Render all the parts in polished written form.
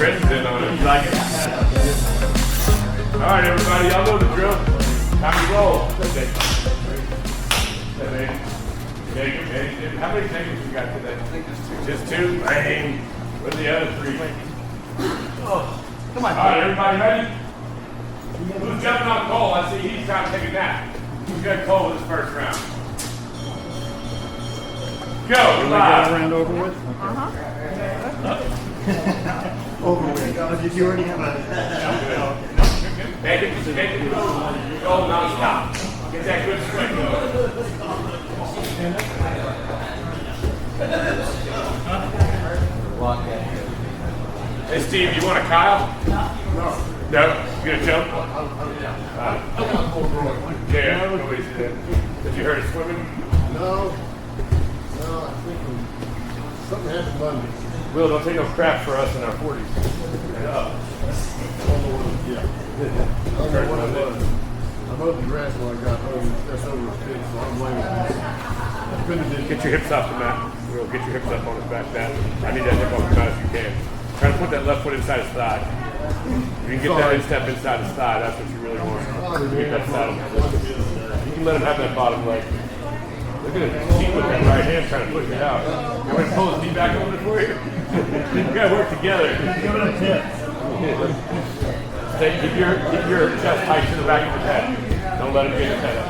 Chris is in on it. You like it? All right, everybody, y'all know the drill. Time to roll. How many tables you got today? I think just two. Bang. What are the other three? Oh, come on. All right, everybody ready? Who's jumping on Cole? I see he's trying to take a nap. Who's got Cole with his first round? Go. Get round over with? Over with. Did you already have a... Make it go non-stop. Get that good sweat going. Hey Steve, you want a Kyle? No. No? You gonna jump? Yeah, nobody's did. Did you hurt it swimming? No, I think something happened Monday. Will, don't take no crap for us in our 40s. Yeah. I don't know what it was. I mowed the grass when I got home. That's over his feet, so I'm blaming him. Get your hips off the mat. Will, get your hips up on his back mat. I need that hip off the mat if you can. Try to put that left foot inside his thigh. If you can get that instep inside his thigh, that's what you really want. Get that saddle. You can let him have that bottom leg. Look at him. Keep with that right hand trying to push it out. You want to pull his knee back a little bit for you? You got to work together. Keep your chest tight to the back of your head. Don't let him get his head up.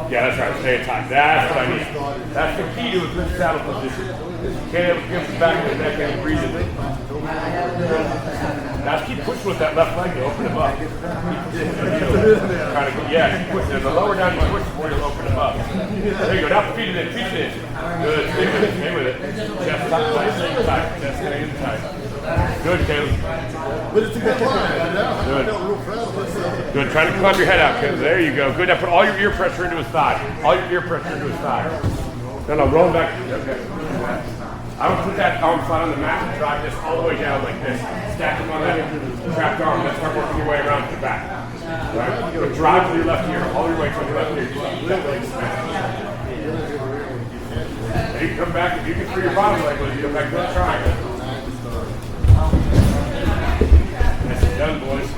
Yeah, that's right. Stay tight. That's what I need. That's the key to a good saddle position. You can't ever give the back of the neck and breathe it. Now keep pushing with that left leg to open him up. Yeah, keep pushing. The lower down you push, the more you'll open him up. There you go. Now feed it in. Feed it in. Good. Stay with it. Stay with it. Chest tight. Stay tight. Chest stay tight. Good, Caleb. But it's a good line. Good. Good. Try to climb your head out, Caleb. There you go. Good. Now put all your ear pressure into his thigh. All your ear pressure into his thigh. No, roll back. Okay. I would put that arm flat on the mat and drive this all the way down like this. Stack them on that trapped arm. Then start working your way around to the back. Right? So drive to your left ear, all your way to your left ear. And you can come back, if you can free your bottom leg, you come back to the triangle. That's done, boys.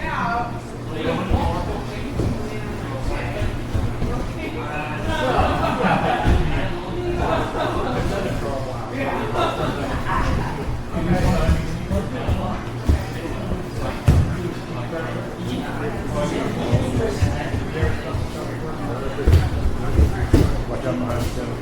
Watch out behind the center.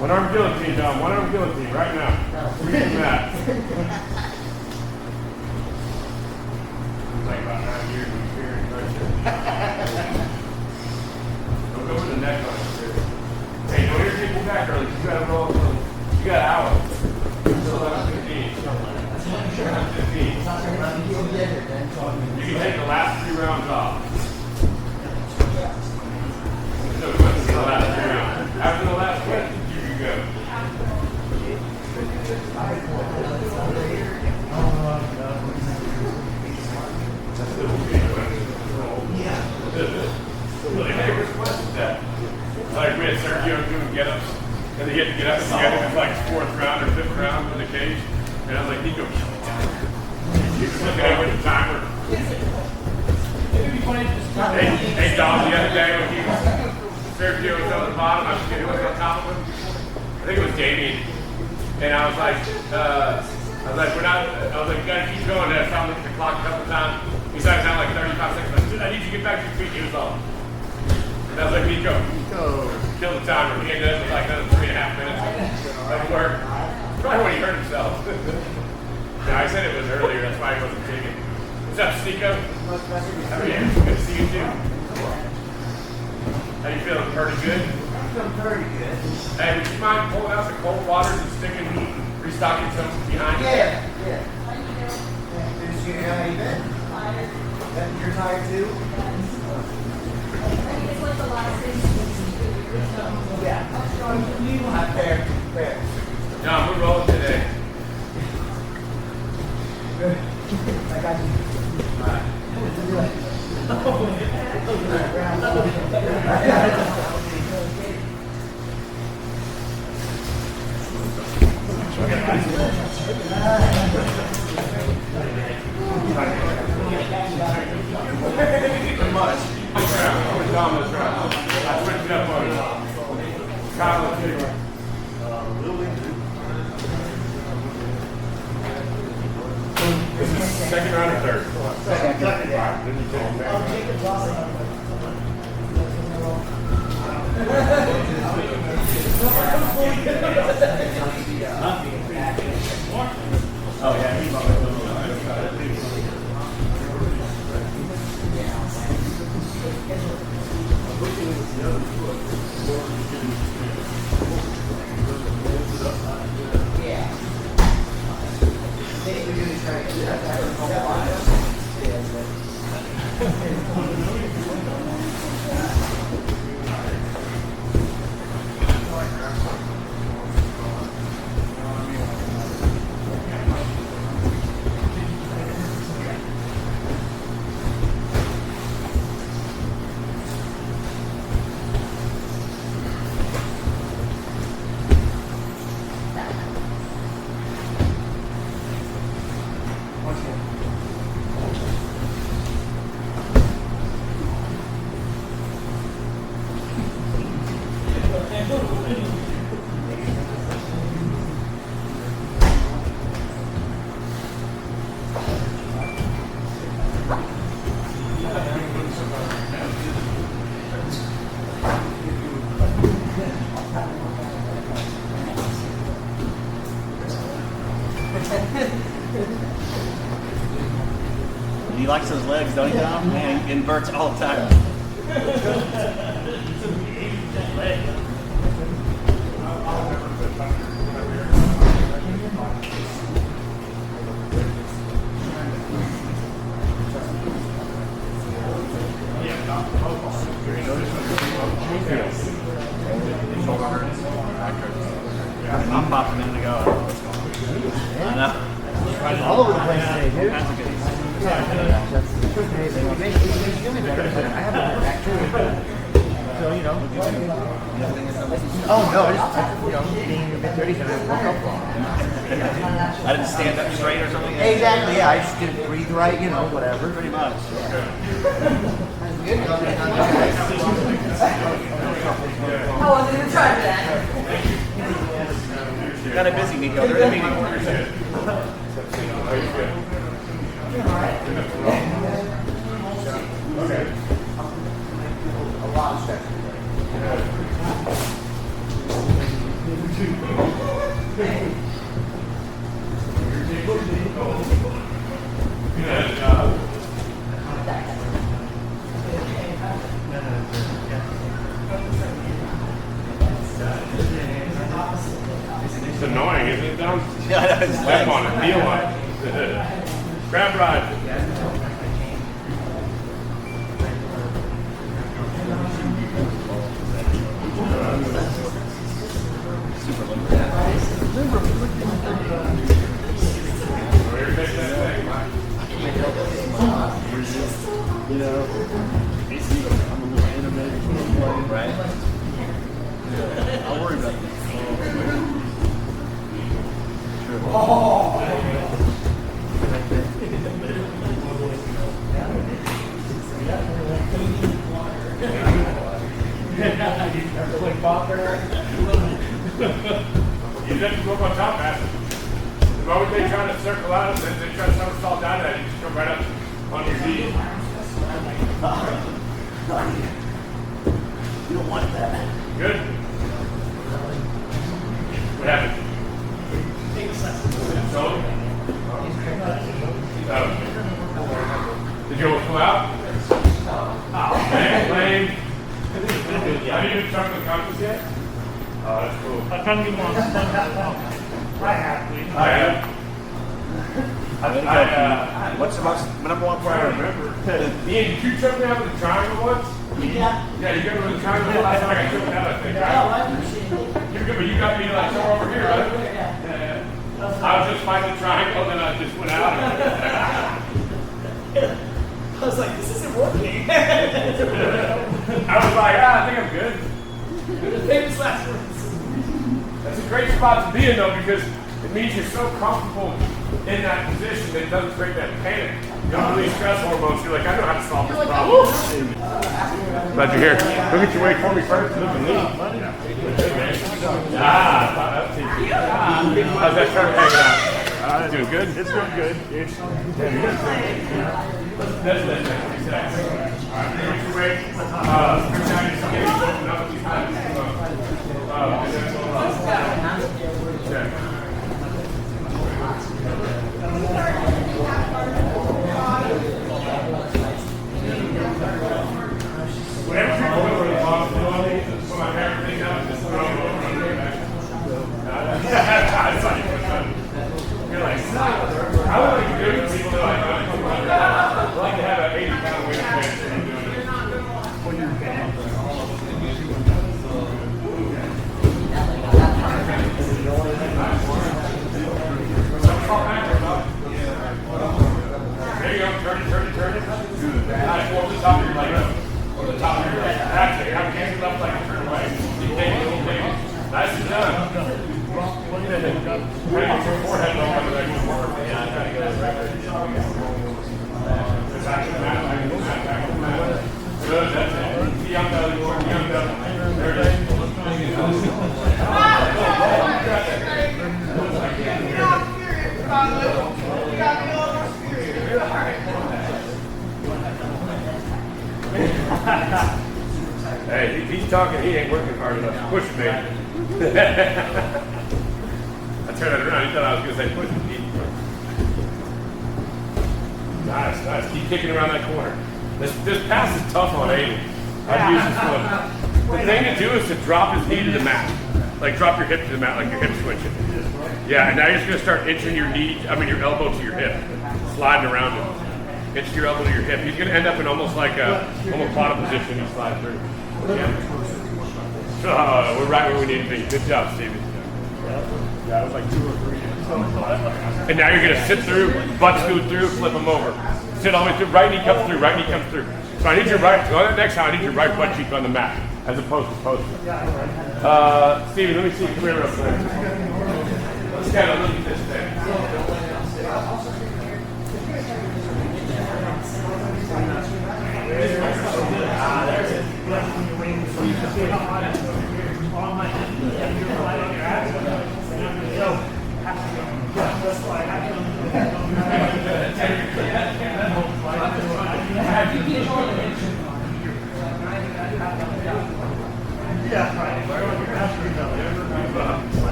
One arm guillotine, Dom. One arm guillotine right now. Reach the mat. Like about 9 years of experience right there. Don't go for the neck on it. Hey, don't hear people back early. You got to roll. You got an hour. Until 11:15. 11:15. You can take the last 3 rounds off. So the last 3 rounds. After the last question, you can go. Really favorite question that. Like we had Sergio doing get-ups, and he had to get up together in like 4th round or 5th round in the cage, and I was like, Nico, he was looking over the timer. Hey, Dom, the other day when he was Sergio was on the bottom, I was getting on top of him. I think it was Damien. And I was like, we're not, I was like, you gotta keep going. I found the clock a couple times. He started down like 35 seconds. I said, I need you to get back to your feet. He was off. And I was like, Nico, kill the timer. He ended up with like another 3.5 minutes. That worked. Probably when he hurt himself. No, I said it was earlier, that's why he wasn't taking. What's up, Stico? How are you? Good to see you too. How you feeling? Pretty good? I'm feeling pretty good. Hey, would you mind pulling out the cold waters and sticking, restocking some behind you? Yeah. Good to see you. How you been? You're tired too? Yeah. Fair. Fair. John, we're rolling today. I got you. Pretty much. Thomas, right? I switched it up on you. Kyle, this is second round or third? Second. Then you take it back. Oh yeah. He likes those legs, don't he, Tom? Man, he inverts all the time. I'm popping in to go. I know. All over the place today, dude. That's a good. That's amazing. It makes me feel better, but I have a back too. So, you know. Oh, no, just, being a bit dirty, so I woke up wrong. I didn't stand up straight or something. Exactly, yeah. I just didn't breathe right, whatever. Pretty much. I wasn't even trying for that. Got a busy Nico. They're in a meeting. A lot of steps. It's annoying, isn't it, Dom? Yeah, I know. His Step legs. on it, kneel on it. Grab rod. Super limber. You know, I'm a little animated when I'm playing. Right? Yeah, I'll worry about this. You just have to go up on top, man. The moment they try to circle out, then they try to somersault down that, you just come right up on your feet. You don't want that. Good? What happened? So? Did you almost come out? Oh, man, lame. Have you even talked to the conscious yet? Oh, that's cool. I can't give one. I have. I have. What's the number one I remember. Ian, did you choke me out with a triangle once? Yeah, you got me with a triangle last time I got choked out, I think, right? You got me like somewhere over here, right? Yeah. I was just fighting the triangle, and then I just went out. I was like, this isn't working. I was like, I think I'm good. Famous last words. That's a great spot to be in, though, because it means you're so comfortable in that position that it doesn't create that panic. You don't release stress hormones. You're like, I know how to solve this problem. Glad you're here. Look at your weight for me first. Look at me. How's that shirt hanging out? It's doing good? It's doing good. It's that's it. All right, here's your weight. Whatever you're going for the possibility, put my hair thing out and just throw it over on the back. That's not even fun. You're like, I would like to do it to people that I like to have an 80-pound weight bench when I'm doing it. There you go, turn it. Nice, over the top of your leg. Over the top of your leg. That's it. Have your hands left leg and turn away. Keep taking it. Nicely done. Try to get your forehead low on the leg. Yeah, I'm trying to get it right. Back to the mat. Good, that's it. Young belly, young belly. There it is. Hey, he's talking, he ain't working hard enough. Push me. I turned it around, he thought I was going to say push me. Nice. Keep kicking around that corner. This pass is tough on Aiden. I've used this one. The thing to do is to drop his knee to the mat. Like drop your hip to the mat, like your hip switching. Yeah, and now you're just going to start inching your your elbow to your hip. Sliding around it. Inch your elbow to your hip. He's going to end up in almost like a omoplata position. You slide through. Yeah. We're right where we need to be. Good job, Steven. Yeah, it was like 2 or 3. And now you're going to sit through, butt scoot through, flip them over. Sit all the way through. Right knee comes through. Right knee comes through. So I need your right. On that next time, I need your right butt cheek on the mat, as opposed to post. Steven, let me see. Come here real quick. Let's kind of look at this thing.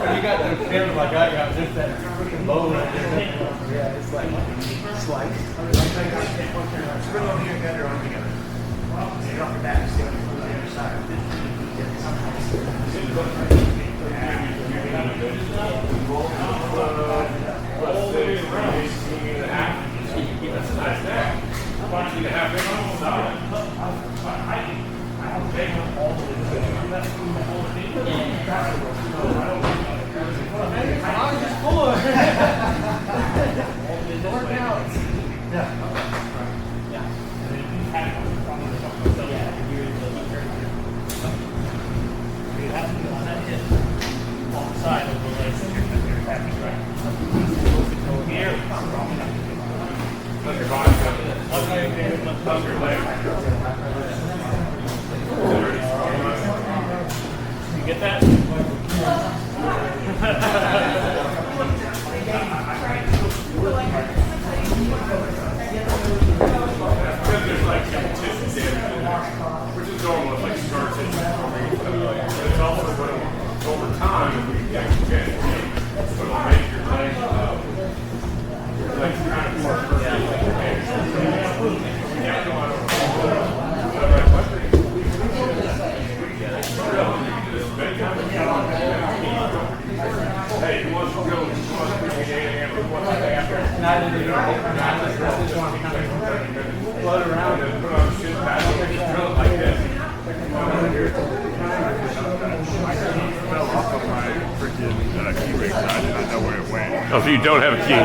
You got that camera like I got, just that freaking bow right there. Yeah, it's like slice. Spread over here, get your arm together. Get off your back, stick it to the other side. That's a nice neck. 14.5 inches. Solid. You get that? There's like tissue damage, which is normal. It's like scar tissue. But it's also over time, if we get it'll make your legs kind just want to kind of float around and put on the shin pad. Just drill it like this. Fell off of my freaking key ring, so I did not know where it went. Oh, so you don't have a key?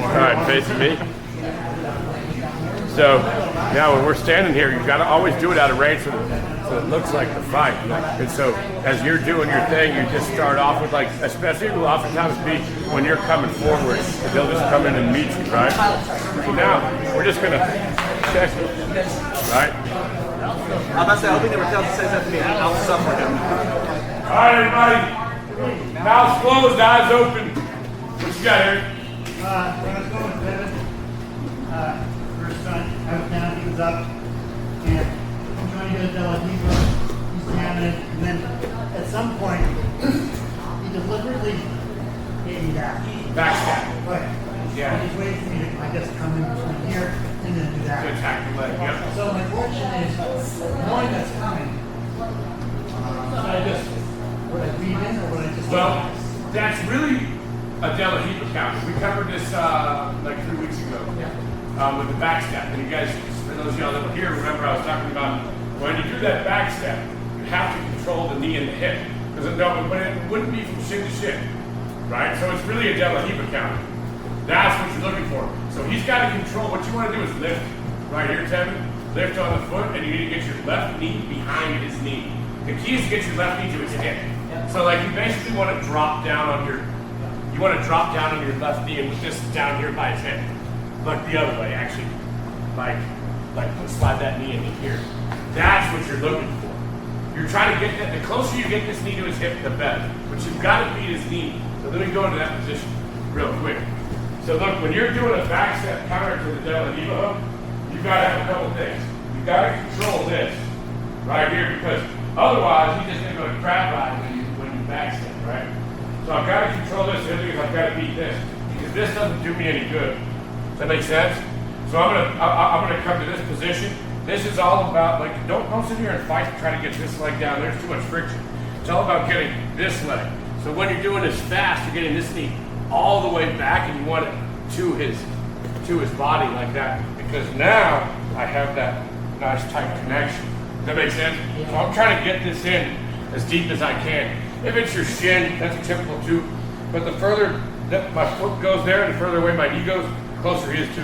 All right, facing me. So now when we're standing here, you've got to always do it out of range so it looks like the fight. And so as you're doing your thing, you just start off with like, especially it will oftentimes be when you're coming forward, they'll just come in and meet you, right? So now we're just gonna check it, right? I'm about to say, I hope he never tells that to me. I'll suffer him. All right, everybody. Mouths closed, eyes open. What you got, Eric? When I was going with Tevin, first time I was down, he was up, and I'm trying to get a Delany Rd. He's jamming it, and then at some point, he deliberately gave me that. Backstab. Right. Yeah. And he's waiting for me to, I guess, come in between here and then do that. To attack the leg, yep. So my question is, knowing that's coming, should I just, would I weave in or would I just? Well, that's really a Delany Rd counter. We covered this like 3 weeks ago with the backstab. And you guys, for those of y'all that were here, remember I was talking about when you do that backstab, you have to control the knee and the hip. Because it wouldn't be from shin to shin, right? So it's really a Delany Rd counter. That's what you're looking for. So he's got to control. What you want to do is lift right here, Tevin. Lift on the foot, and you need to get your left knee behind his knee. The key is to get your left knee to his hip. So like you basically want to drop down on your, left knee and with this down here by his hip. Like the other way, actually. Like slide that knee into here. That's what you're looking for. You're trying to get that. The closer you get this knee to his hip, the better. But you've got to beat his knee. So let me go into that position real quick. So look, when you're doing a backstep counter to the Delany Rd hook, you've got to have a couple things. You've got to control this right here because otherwise he's just going to go to crab ride when you backstep, right? So I've got to control this. The other thing is I've got to beat this because this doesn't do me any good. Does that make sense? So I'm gonna come to this position. This is all about like don't sit here and fight to try to get this leg down. There's too much friction. It's all about getting this leg. So when you're doing this fast, you're getting this knee all the way back and you want it to his body like that because now I have that nice tight connection. Does that make sense? So I'm trying to get this in as deep as I can. If it's your shin, that's typical too. But the further that my foot goes there and the further away my knee goes, the closer he is to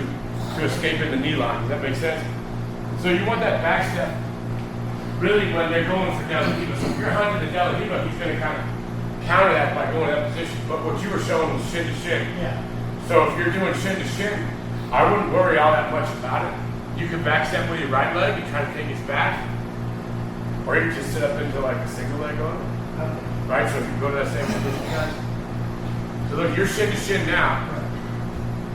escaping the knee line. Does that make sense? So you want that back step really when they're going for Delany Rd. So if you're hunting the Delany Rd, he's going to kind of counter that by going to that position. But what you were showing was shin to shin. Yeah. So if you're doing shin to shin, I wouldn't worry all that much about it. You can back step with your right leg and try to take his back. Or you can just sit up into like a single leg on it. Okay. Right? So if you go to that same position, guys. So look, you're shin to shin now.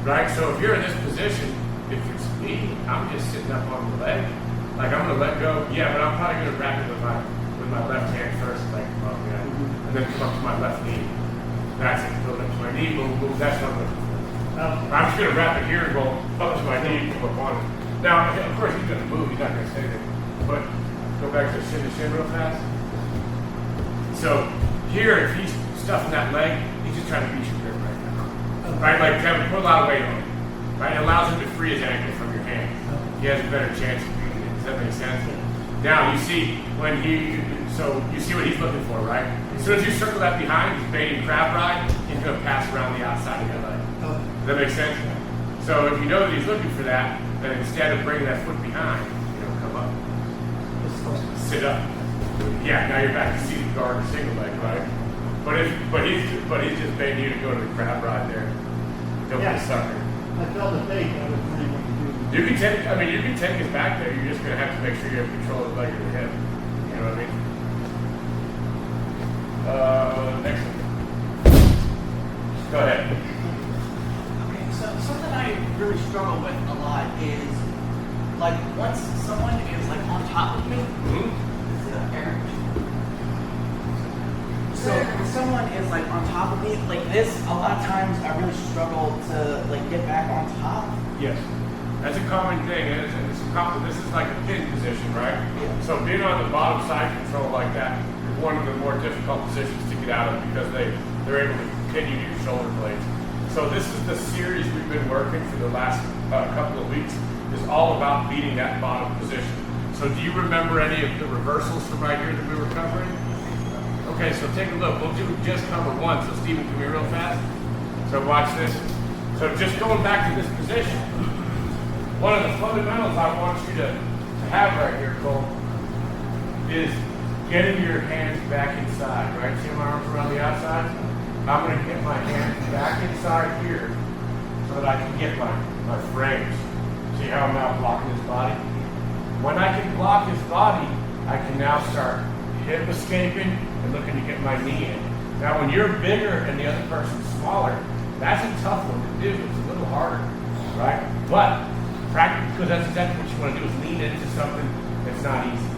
Right? So if you're in this position, if it's me, I'm just sitting up on the leg. Like I'm gonna let go. Yeah, but I'm probably gonna wrap it with my left hand first, like above that. And then come up to my left knee. That's it. Go up to my knee, boom, boom. That's what I'm looking for. I'm just gonna wrap it here and go up to my knee and come up on it. Now, of course, he's gonna move. He's not gonna stay there. But go back to shin real fast. So here, if he's stuffing that leg, he's just trying to beat you here right now. Right? Like Tevin, put a lot of weight on it. Right? It allows him to free his ankle from your hand. He has a better chance of beating it. Does that make sense? Now you see you see what he's looking for, right? As soon as you circle that behind, he's baiting crab ride, he's gonna pass around the outside of your leg. Does that make sense? So if you know that he's looking for that, then instead of bringing that foot behind, come up. Sit up. Yeah, now you're back to seated guard or single leg, right? But he's just begging you to go to the crab ride there. Don't be a sucker. I felt the fake. I was wondering what to do. You can take his back there. You're just gonna have to make sure you have control of the leg of your hip. You know what I mean? Next one. Go ahead. Okay, so something I really struggle with a lot is like once someone is like on top of me. Aaron. So if someone is like on top of me, like this, a lot of times I really struggle to like get back on top. Yes. That's a common thing. This is like a pin position, right? Yeah. So being on the bottom side control like that is one of the more difficult positions to get out of because they're able to pin you to your shoulder blades. So this is the series we've been working for the last couple of weeks. Is all about beating that bottom position. So do you remember any of the reversals from right here that we were covering? Okay, so take a look. We'll do just cover one. So Stephen, come here real fast. So watch this. So just going back to this position, one of the fundamentals I want you to have right here, Cole, is getting your hands back inside, right? See my arms around the outside? I'm going to get my hands back inside here so that I can get my frames. See how I'm now blocking his body? When I can block his body, I can now start hip escaping and looking to get my knee in. Now when you're bigger and the other person's smaller, that's a tough one to do. It's a little harder, right? But practice, because that's exactly what you want to do, is lean into something that's not easy.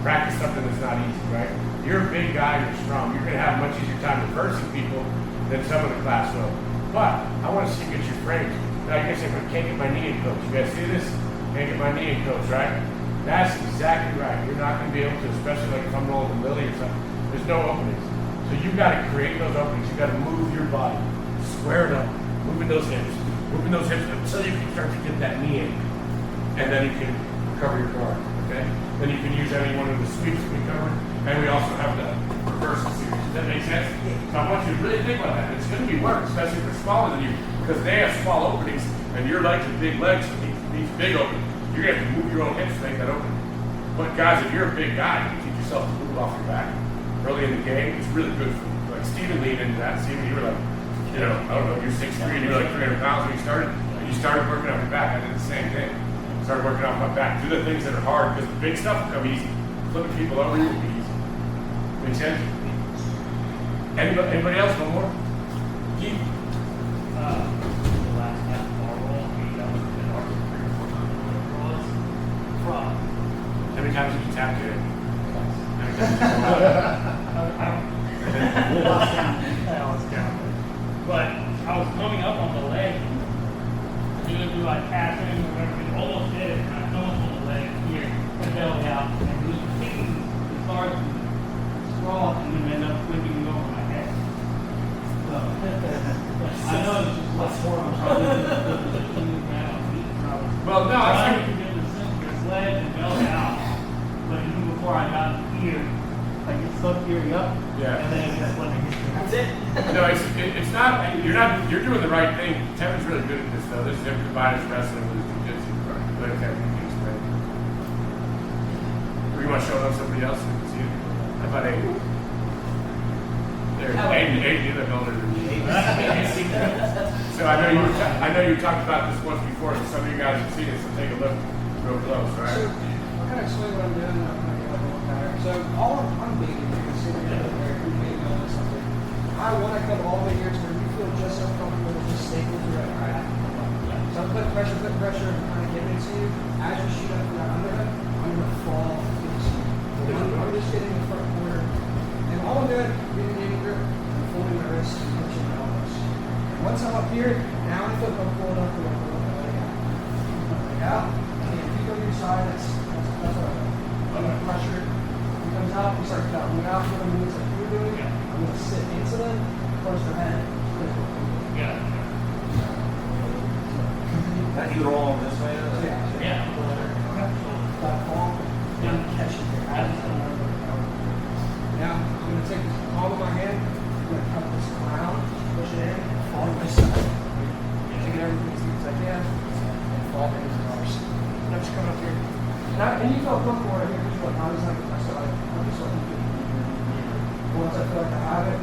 Practice something that's not easy, right? You're a big guy, you're strong. You're going to have much easier time reversing people than some of the class will. But I want to see you get your frames. Now you guys say, but can't get my knee in, coach. You guys see this? Can't get my knee in, coach, right? That's exactly right. You're not going to be able to, especially like if I'm rolling a Lily or something. There's no openings. So you've got to create those openings. You've got to move your body. Square it up. Moving those hips until you can start to get that knee in. And then you can cover your guard, okay? Then you can use any one of the sweeps we covered. And we also have the reversal series. Does that make sense? So I want you to really think about that. It's going to be work, especially if they're smaller than you, because they have small openings and your legs are big legs, so these big openings. You're going to have to move your own hips to make that open. But guys, if you're a big guy, you teach yourself to move off your back early in the game. It's really good for you. Like Steven leaned into that. Steven, you were like, I don't know, you're 6'3" and you were like 300 pounds when you started. And you started working off your back. I did the same thing. Started working off my back. Do the things that are hard, because the big stuff will come easy. Flipping people over will be easy. Make sense? Anybody else? One more? Keith? The last half bar roll, we got an arc 3 or 4 times rolls from. How many times did you tap to it? How many times did you I lost count. But I was coming up on the leg. He would do like tapping or whatever. He almost did it. And I come up on the leg here and belly out. And he was kicking as hard as sprawl and then end up flipping over my head. So I know it's just less horrible. Well, no, I I tried to get the center his leg and belly out. But even before I got here, like it stuck here up. Yeah. And then it just went against me. That's it. No, it's not. You're doing the right thing. Tevin's really good at this, though. This is him combining wrestling with his jiu-jitsu. Go ahead, Tevin. You can explain. Or you want to show it on somebody else? See it? How about Aiden? There, Aiden, you're the older than me. So I know you talked about this once before, so some of you guys have seen it. So take a look real close, right? So, I'll kind of explain what I'm doing, and I'm going to get a little tired. So, I'm big, if you can see me over there, you're big on something. I want to come all the way here to where you feel just so comfortable with just stay with your right. So I'm putting pressure, and kind of giving it to you. As you shoot up for that underhook, I'm going to fall into you. I'm just getting the front corner. And all I'm doing, getting in grip, and folding my wrists and pushing my elbows. And once I'm up here, now I feel comfortable enough to let go. Leg out. And if you go to your side, that's what I'm doing. I'm going to pressure. He comes out, we start cutting out for the moves like you're doing. I'm going to sit into them, close their head. Yeah. Now you roll this way? Yeah. That fall, and catch it there. Now, I'm going to take the palm of my hand, I'm going to cut this around, push it in, and fall to my side. Take it everything as deep as I can, and fall into the arms. And I'm just coming up here. And you feel comfortable right here, just what I was like with my side. I'm just letting you do. Once I feel like I have it,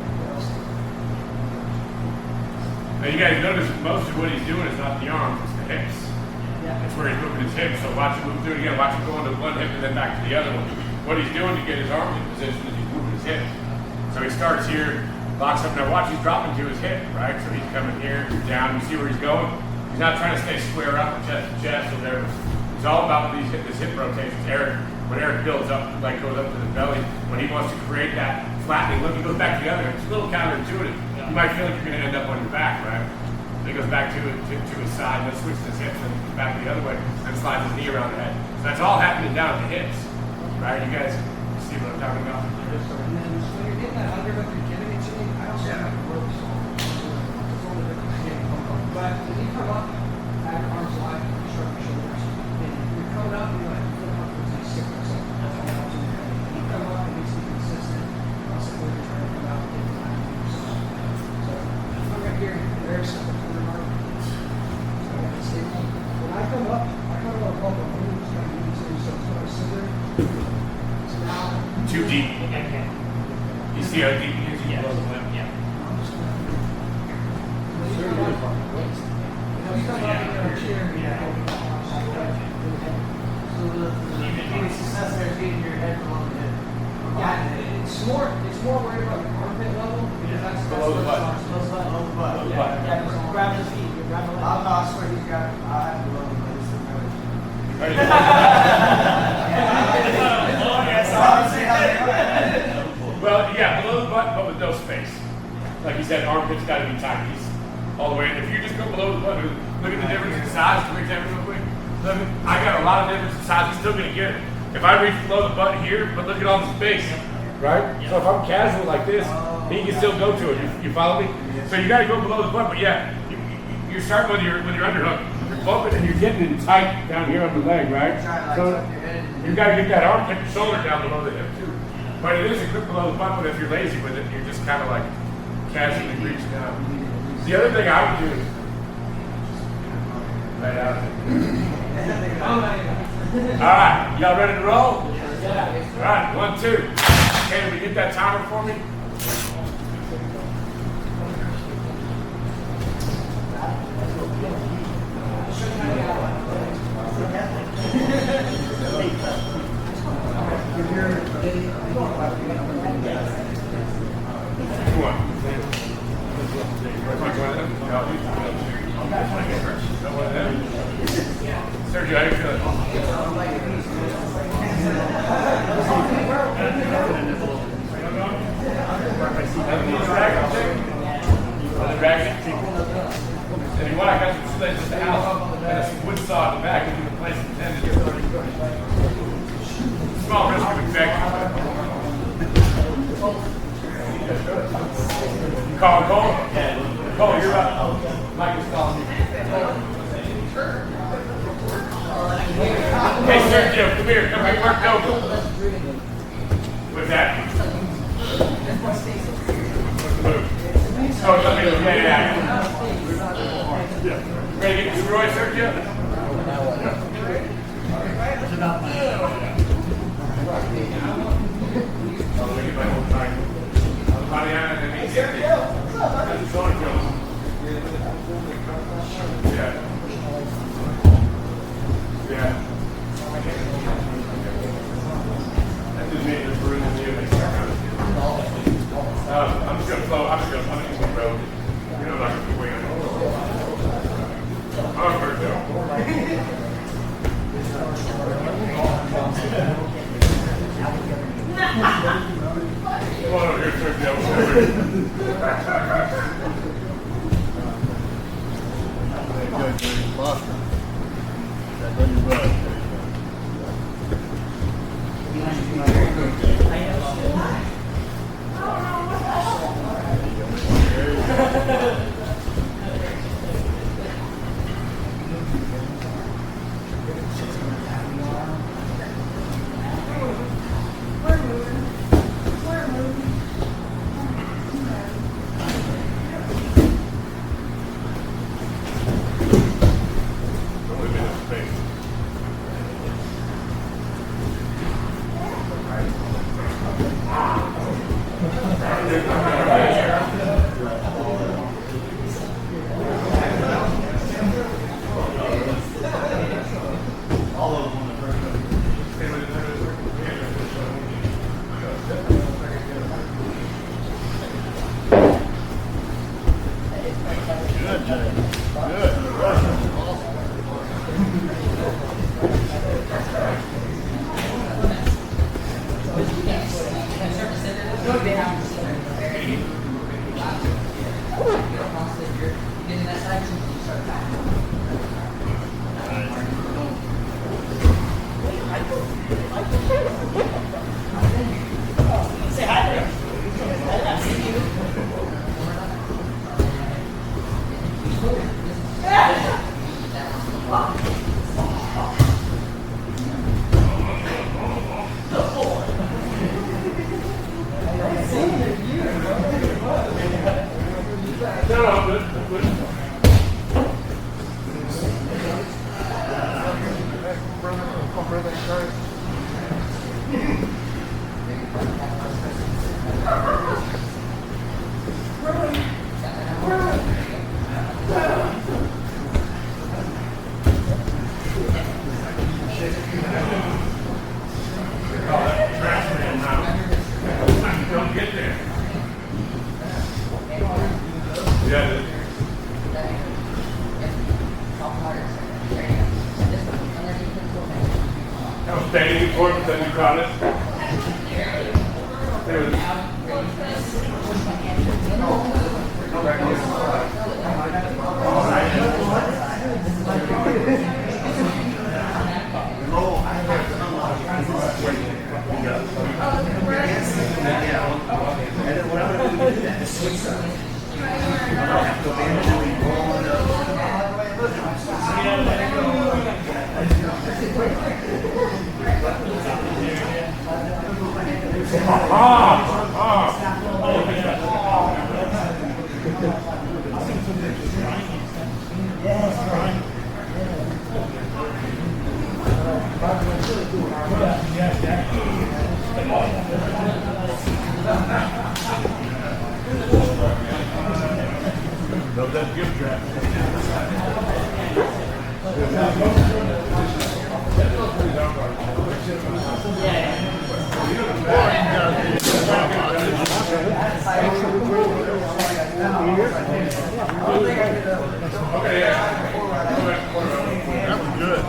Now you guys notice most of what he's doing is not the arms, it's the hips. Yeah. That's where he's moving his hips. So watch him do it again. Watch him go into one hip and then back to the other one. What he's doing to get his arms in position is he's moving his hips. So he starts here, locks up. Now watch, he's dropping to his hip, right? So he's coming here, down. You see where he's going? He's not trying to stay square up or chest to chest or whatever. It's all about this hip rotations. When Eric builds up, like goes up to the belly, when he wants to create that flattening, look, he goes back together. It's a little counterintuitive. You might feel like you're going to end up on your back, right? So he goes back to his side, then switches his hips, and back the other way, and slides his knee around the head. So that's all happening down at the hips, right? You guys see what I'm talking about? And then when you're getting that underhook, you're giving it to me, I also have ropes on. It's a little bit getting comfortable. But if you come up, have your arms wide, shrug your shoulders, and you're coming up, you're like, you feel comfortable to stick with yourself. That's all helps in there. If you come up, it needs to be consistent. Also, when you're trying to come out, get the time to do yourself. So, I'm right here, very simple corner mark. So, I can stay. When I come up a couple of moves, I need to, so it's going to sit there. So now, Too deep. You see how deep he is? Yeah. Yeah. Success there is getting your head below the hip. Yeah, it's more worried about your armpit level because that's Below the butt. Below the butt. Below the butt. Yeah, just grab his feet. You grab the leg. I'm not sure he's got. I have below the butt. It's the Well, yeah, below the butt, but with no space. Like you said, armpit's got to be tight. He's all the way. And if you just go below the butt, look at the difference in size. Can we examine real quick? Look, I got a lot of difference in size. He's still going to get it. If I reach below the butt here, but look at all the space, right? So if I'm casual like this, he can still go to it. You follow me? So you got to go below the butt, but yeah, you're starting with your underhook. You're bumping and you're getting it tight down here on the leg, right? So you got to get that arm, get your shoulder down below the hip too. But it is a grip below the butt, but if you're lazy with it, you're just kind of like casually reaching out. The other thing I would do is right out. All right, y'all ready to roll? All right, 1, 2. Can we get that timer for me? Sergio, how you feeling? If you want, I got some sleds at the house and a wood saw in the back and you can place some tendons. Small risk of infection. You call Cole? Cole, you're up. Mike is calling you. Hey, Sergio, come here. Come here. Mark over. What's that? Oh, let me look at it. Ready to get destroyed, Sergio? It's about my Yeah. That just made this room and I'm just going to flow. I'm just going to road. You know, like a wing. I'm going to come on over here, Sergio. Good, Boston. That's on your butt. No, good. Don't get there. Yeah. That was staying important that you caught it. There was. Love that gift trap. Okay, yeah. That was good.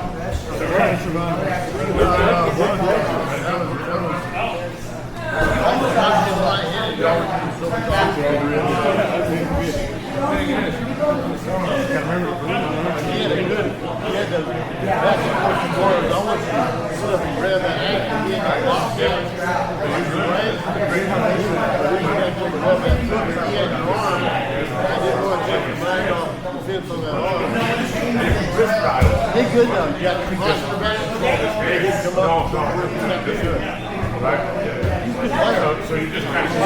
Did good though. You got So you just kind of come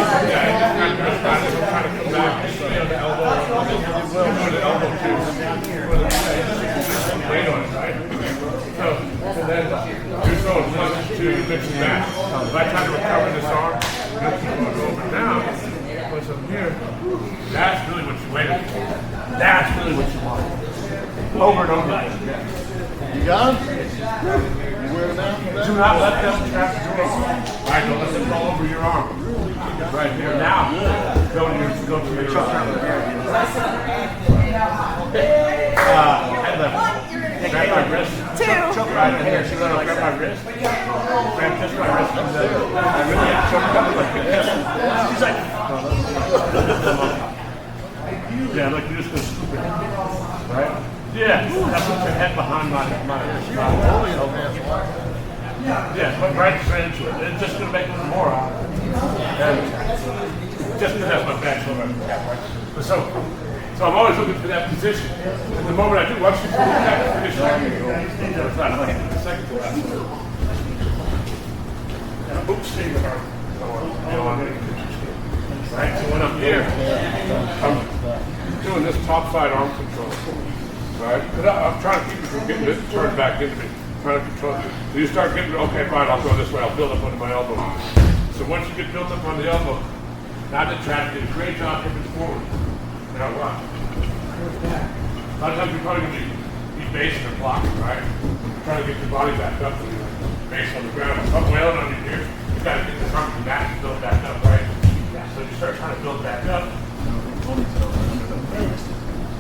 back and stay on the elbow. The elbow too. Weight on it, right? So and then you're throwing punches to mix and match. If I try to recover this arm, I'm going to keep on going down. Once I'm here, that's really what you're waiting for. That's really what you want. Over and over. You got him? You wear them out? Do not let them trap your arm. Right, don't let them fall over your arm. Right here. Now, go to your head level. Grab my wrist. Choke right in here. She's going to grab my wrist. Grab just my wrist. I really have choked up like this. She's like, yeah, like you're just going to scoop it. Right? Yeah, that's what your head behind my yeah, put right into it. It's just going to make it more out of it. And just because that's my back shoulder. Right? So I'm always looking for that position. And the moment I do, once you pull that position, I can go. It's not like the second to last. Oops, right? So when I'm here, I'm doing this top side arm control. Right? But I'm trying to keep you from getting this turned back into me. Trying to control it. So you start getting, okay, fine, I'll go this way. I'll build up under my elbow. So once you get built up on the elbow, now the trap did a great job moving forward. Now watch. A lot of times you're probably going to be basing or blocking, right? Trying to get your body back up to base on the ground. If I'm wailing on you here, you got to get the front of the back and build back up, right? So you start trying to build back up.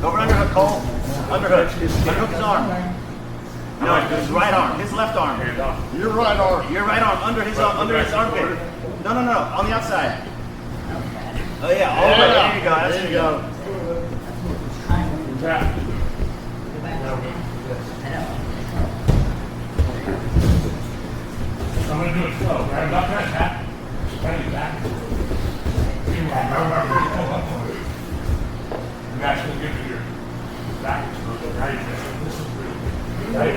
Over underhook, Cole. Underhook. Underhook his arm. No, his right arm. His left arm. Your right arm. Your right arm under his armpit. No. On the outside. Oh yeah. Over. There you go. There you go. Tap. I'm going to do it slow. Right? I'm not trying to tap. Just trying to get back. And that's going to give you your back. Now you can. This is really good. Yeah,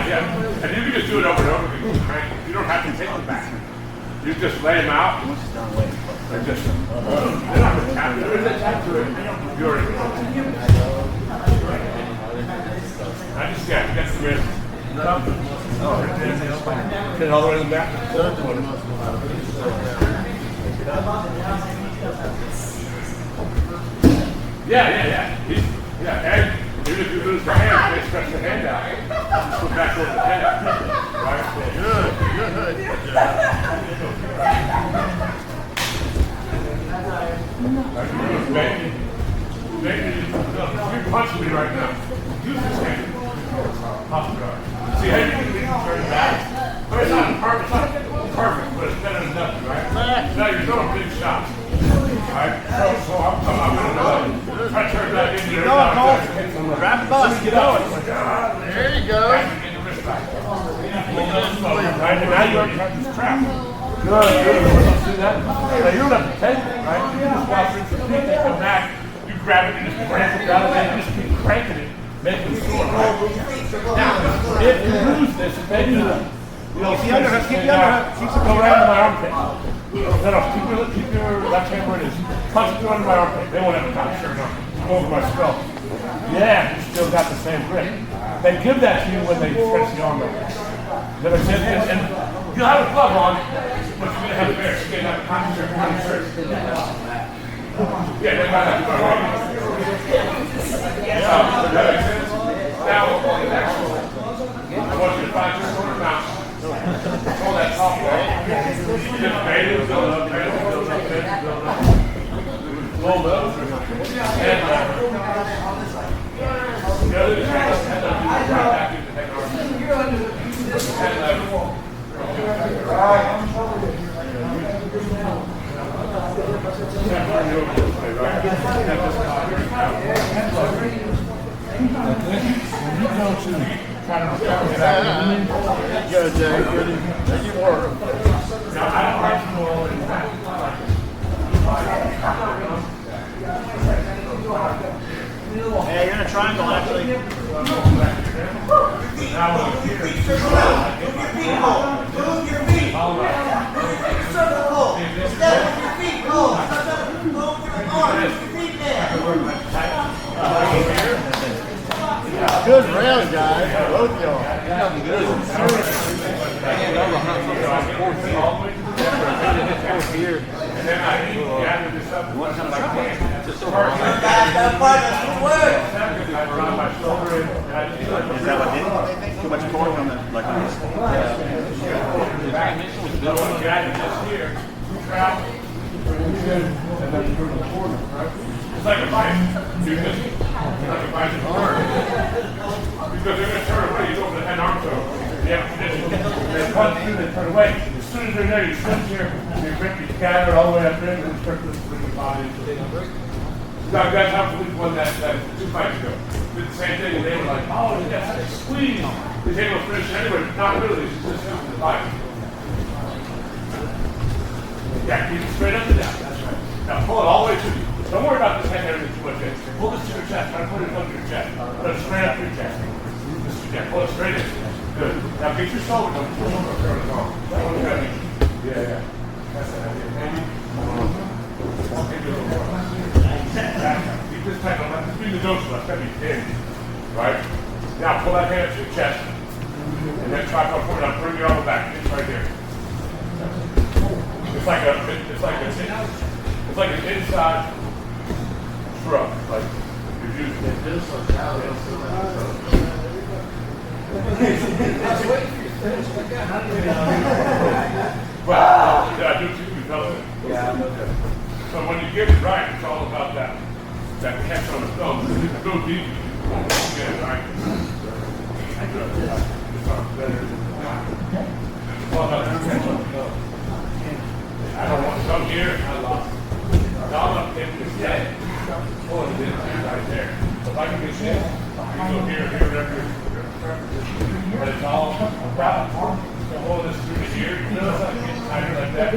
yeah. And you can just do it over and over again. Right? You don't have to take them back. You just lay them out. And just, you don't have to tap it. There is a tap to it. You're I just got some ribs. Get it all the way to the back. Yeah. And even if you lose the hand, they stretch the hand out. Just go back over the head. Right? Good. Maybe you're punching me right now. Use this hand. See how you can turn back? I mean, it's not perfect, but it's better than nothing, right? Now you're throwing big shots. Alright? So I'm going to try to turn back into your Grab the bus, get going. There you go. Right, and the wrist back. Right, and now you already have this trap. Good. See that? Now you don't have to take it, right? You just watch it, come back, you grab it, and just crank it down, and you just keep cranking it, making it sore, right? Now, if you lose this, maybe keep the underhook, keep the underhook, keep it go right under my armpit. No, keep your left hand where it is. Punch it through under my armpit. They won't have a time, sure enough. Over my skull. Yeah, you still got the same grip. They give that to you when they stretch the arm over. That makes sense? And you'll have a glove on, but you're going to have a bear. You're going to have a concentrate on the shirt. Yeah, they might have to go wrong. Yeah, that makes sense. Now, next one. I want you to find your corner mount. Hold that top wall. Just bait it, build up, build up. Roll those. And the other thing is head up, right back into head arm. Head left. Go, Jay. Good. Thank you for it. Now, I don't like to go over in back. Hey, you're in a triangle, actually. Now, over here. Move your feet. Circle hold. Step with your feet. Hold. Move your arms. Move your feet there. Good round, guys. Both of y'all. Back up, partner. Good work. Is that what did it? Too much torque on the, like on this? It's like a fight. Do this. It's like a fight. Because they're going to turn away. You go over the head arm throw. They have position. They punch through, they turn away. As soon as they're there, you switch here. You grip, you scatter all the way up there, and start to bring the body into the Now, guys, how we won that 2 fights ago. Did the same thing, and they were like, oh, you got such a squeeze. They came up finish anyway, but not really. It's just in the fight. Yeah, keep it straight up and down. That's right. Now, pull it all the way to you. Don't worry about this head area too much. Pull this to your chest. Try to put it up to your chest. Put it straight up to your chest. Pull it straight in. Good. Now get your shoulder. Don't pull over. Turn it on. That one's ready. Yeah. That's the idea. Maybe. Maybe a little more. Keep this tight. Don't let this be the dorsal. That's going to be thin. Right? Now pull that hand up to your chest. And then try to come forward. Now bring your elbow back. It's right here. It's like an inside shrug, like you're using it. Well, did I do too? You felt it? Yeah. So when you get it right, it's all about that catch on the thumb. Go deep. Get it right. I don't want to come here. I lost. I'm up in this dead. Oh, it is right there. So if I can get this, you go here, whatever. But it's all about. So hold this through here. like that.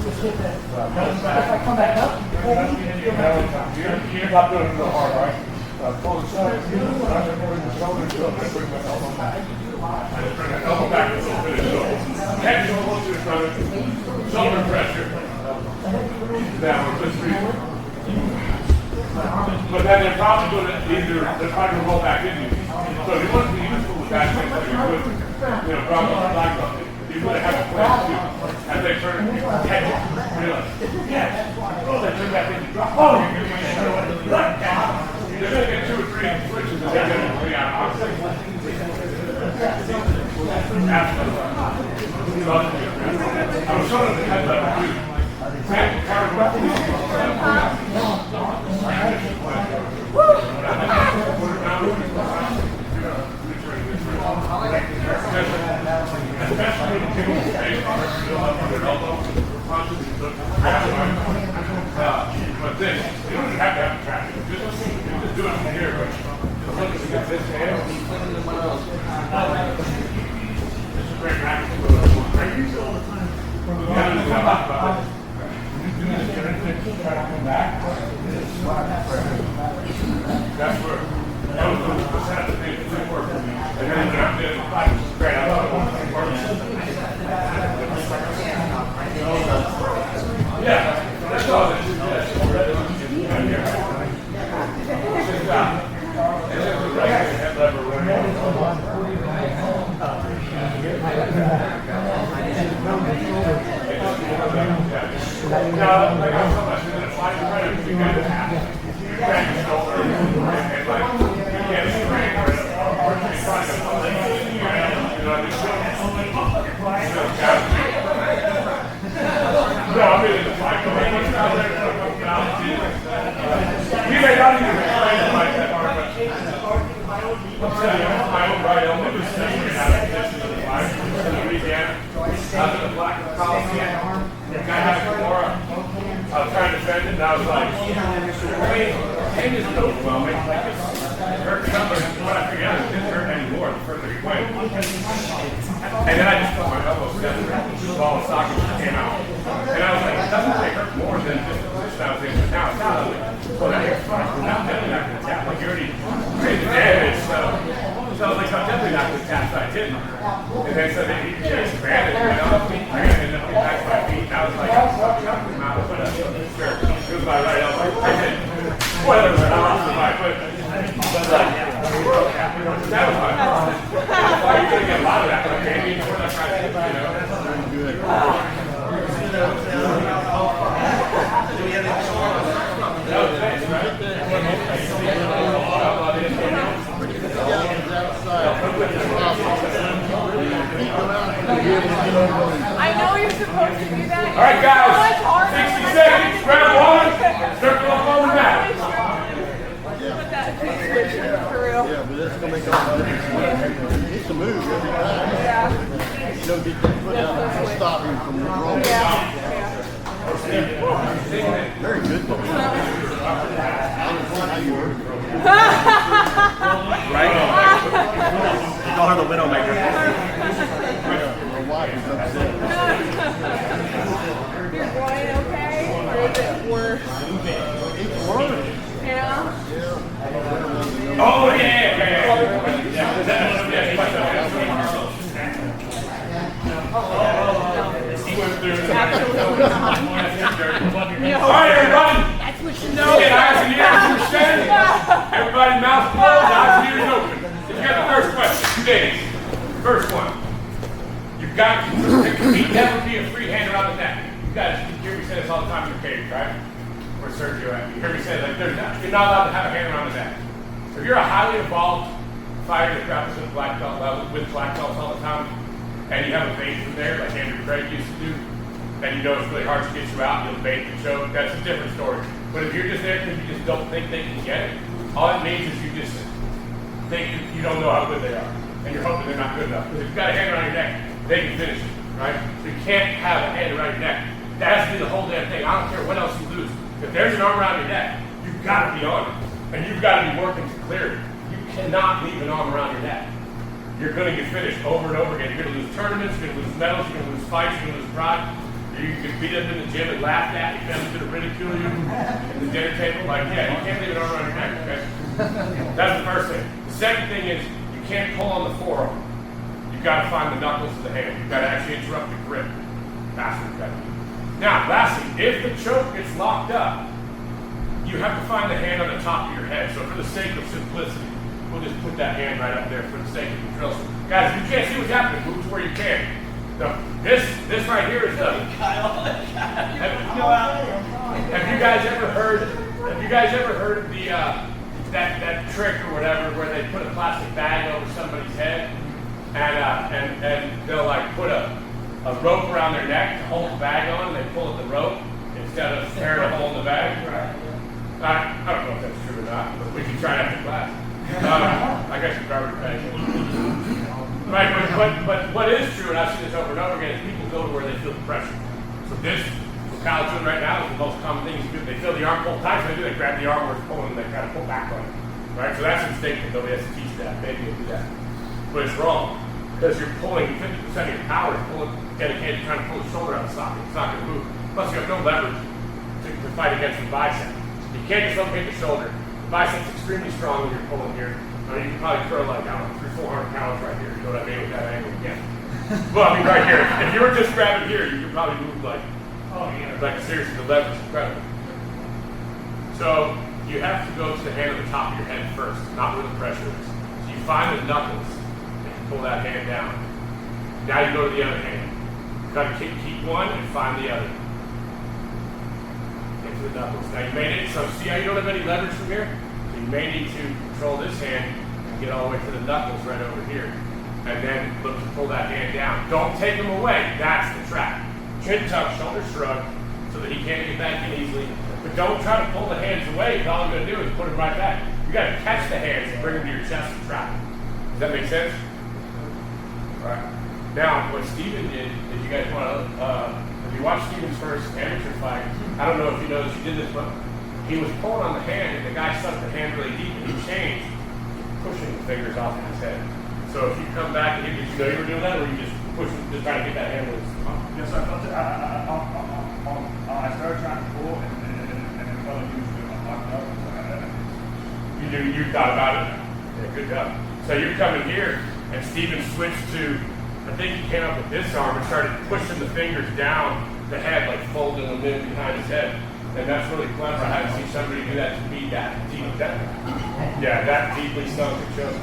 If I come back up, You're not doing it so hard, right? Pull the shoulder, I'm going to bring the shoulder to it, and bring my elbow back. I just bring my elbow back a little bit of shoulder. Head to the stomach, shoulder pressure. Down, just breathe. But then they're probably going to roll back in you. So if you want to be useful with that, things like you would, drop on the flag on it. You would have a plan too. As they turn, catch it, realize. Yeah. Oh, they turn back in, drop. Oh, you're going to they're going to get 2 or 3 switches and they're going to be out of I was showing them the head level too. Especially when people face on their elbow, but this, you don't even have to have a traffic. Just do it from here, but just look at this hand. This is great practice. I use it all the time. You do this, try to come back. That's where that was the percent of the thing that worked for me. And then when I'm doing the fight, it's great. I love it. Yeah, that's all this is. Head lever No, I'm really the fight. He may not even explain it like that, I'm telling you, my own right elbow was sitting out of position in the fight. In Louisiana, I was in the Black Coliseum. The guy had a Kimura. I was trying to defend it, and I was like, aim is overwhelming. Like, it hurt somebody. When I figured out it didn't hurt anymore the further he went. And then I just put my elbow together, the ball of socket came out. And I was like, it doesn't really hurt more than just the position I was in, but now it's not ugly. So that hurts fine. Now I'm definitely not going to tap. Like, you already created damage, so I was like, I'm definitely not going to tap, so I didn't. And then so they expanded, I got to end up getting back to my feet, and I was like, I'm fucking up with my mouth. Sure, it was my right elbow. I did. Whatever, I lost the fight, but that was my problem. Why are you going to get a lot of that? Like, maybe before that kind of thing, Good. I know you're supposed to do that. All right, guys. 60 seconds. Round 1. Circle up on the mat. Put that for real. Yeah, but that's going to make all the difference. It's a move every time. Yeah. You don't get that foot down and stop him from rolling. Yeah. Very good. I don't know how you work. Right? You call her the Widowmaker. My wife is upset. Your groin okay? Or is it worse? It's worse. Yeah? Oh, yeah. All right, everybody. That's what you know. Get eyes and ears understanding. Everybody mouth closed, eyes and ears open. You got the first question. Days. First one. You've got to never be a free hand around the neck. You guys hear me say this all the time in your cage, right? Where Sergio at. You hear me say like you're not allowed to have a hand around the neck. So if you're a highly evolved fighter that grapples at black belt level with black belts all the time, and you have a bait from there like Andrew Craig used to do, and you know it's really hard to get you out, you'll bait the choke, that's a different story. But if you're just there because you just don't think they can get it, all it means is you just think you don't know how good they are. And you're hoping they're not good enough. Because if you've got a hand around your neck, they can finish it, right? So you can't have a hand around your neck. That has to be the whole damn thing. I don't care what else you lose. If there's an arm around your neck, you've you've got to be on it. And you've got to be working to clear it. You cannot leave an arm around your neck. You're going to get finished over and over again. You're going to lose tournaments, you're going to lose medals, you're going to lose fights, you're going to lose pride. You can beat up in the gym and laugh at you, family's going to ridicule you at the dinner table. Like, yeah, you can't leave an arm around your neck, okay? That's the first thing. The second thing is you can't pull on the forearm. You've got to find the knuckles of the hand. You've got to actually interrupt the grip. That's what you've got to do. Now, lastly, if the choke gets locked up, you have to find the hand on the top of your head. So for the sake of simplicity, we'll just put that hand right up there for the sake of the drill. So, guys, if you can't see what's happening, move to where you can. So this right here is the. Have you guys ever heard of the that trick or whatever where they put a plastic bag over somebody's head and they'll like put a rope around their neck to hold the bag on, and they pull at the rope instead of tearing a hole in the bag? Right. I don't know if that's true or not, but we can try it after class. I got some garbage bags. Right, but what is true, and I've seen this over and over again, is people go to where they feel the pressure. So this, what Kyle's doing right now, is the most common thing you do. They feel the arm pull tight, so they grab the arm where it's pulling, and they kind of pull back on it. Right, so that's a mistake that nobody has to teach you that. Maybe you'll do that. But it's wrong, because you're pulling 50% of your power is pulling, dedicated to trying to pull the shoulder out of the socket. It's not going to move. Plus, you have no leverage to fight against the bicep. You can't dislocate the shoulder. The bicep's extremely strong when you're pulling here. I mean, you can probably throw like, I don't know, 300-400 pounds right here. You know what I mean with that angle? Yeah. Well, I mean, right here. If you were just grabbing here, you could probably move like, like seriously, the leverage is incredible. So you have to go to the hand on the top of your head first, not where the pressure is. So you find the knuckles and you pull that hand down. Now you go to the other hand. You got to keep one and find the other. Into the knuckles. Now you made it. So see how you don't have any leverage from here? So you may need to control this hand and get all the way to the knuckles right over here. And then look to pull that hand down. Don't take them away. That's the trap. Chin tuck, shoulder shrug, so that he can't get back in easily. But don't try to pull the hands away, because all I'm going to do is put them right back. You got to catch the hands and bring them to your chest and trap them. Does that make sense? All right. Now, what Steven did, you guys want to, if you watch Steven's first amateur fight, I don't know if you noticed he did this, but he was pulling on the hand, and the guy stuck the hand really deep, and he changed, pushing the fingers off of his head. So if you come back and did you know you were doing that, or you just pushing, just trying to get that hand loose? Yes, I felt it. I started trying to pull, and it felt like he was doing a locked up. You thought about it? Yeah, good job. So you're coming here, and Steven switched to, I think he came up with this arm and started pushing the fingers down the head, like folding them in behind his head. And that's really clever. I haven't seen somebody do that to me that deep. That deeply sunk and choke.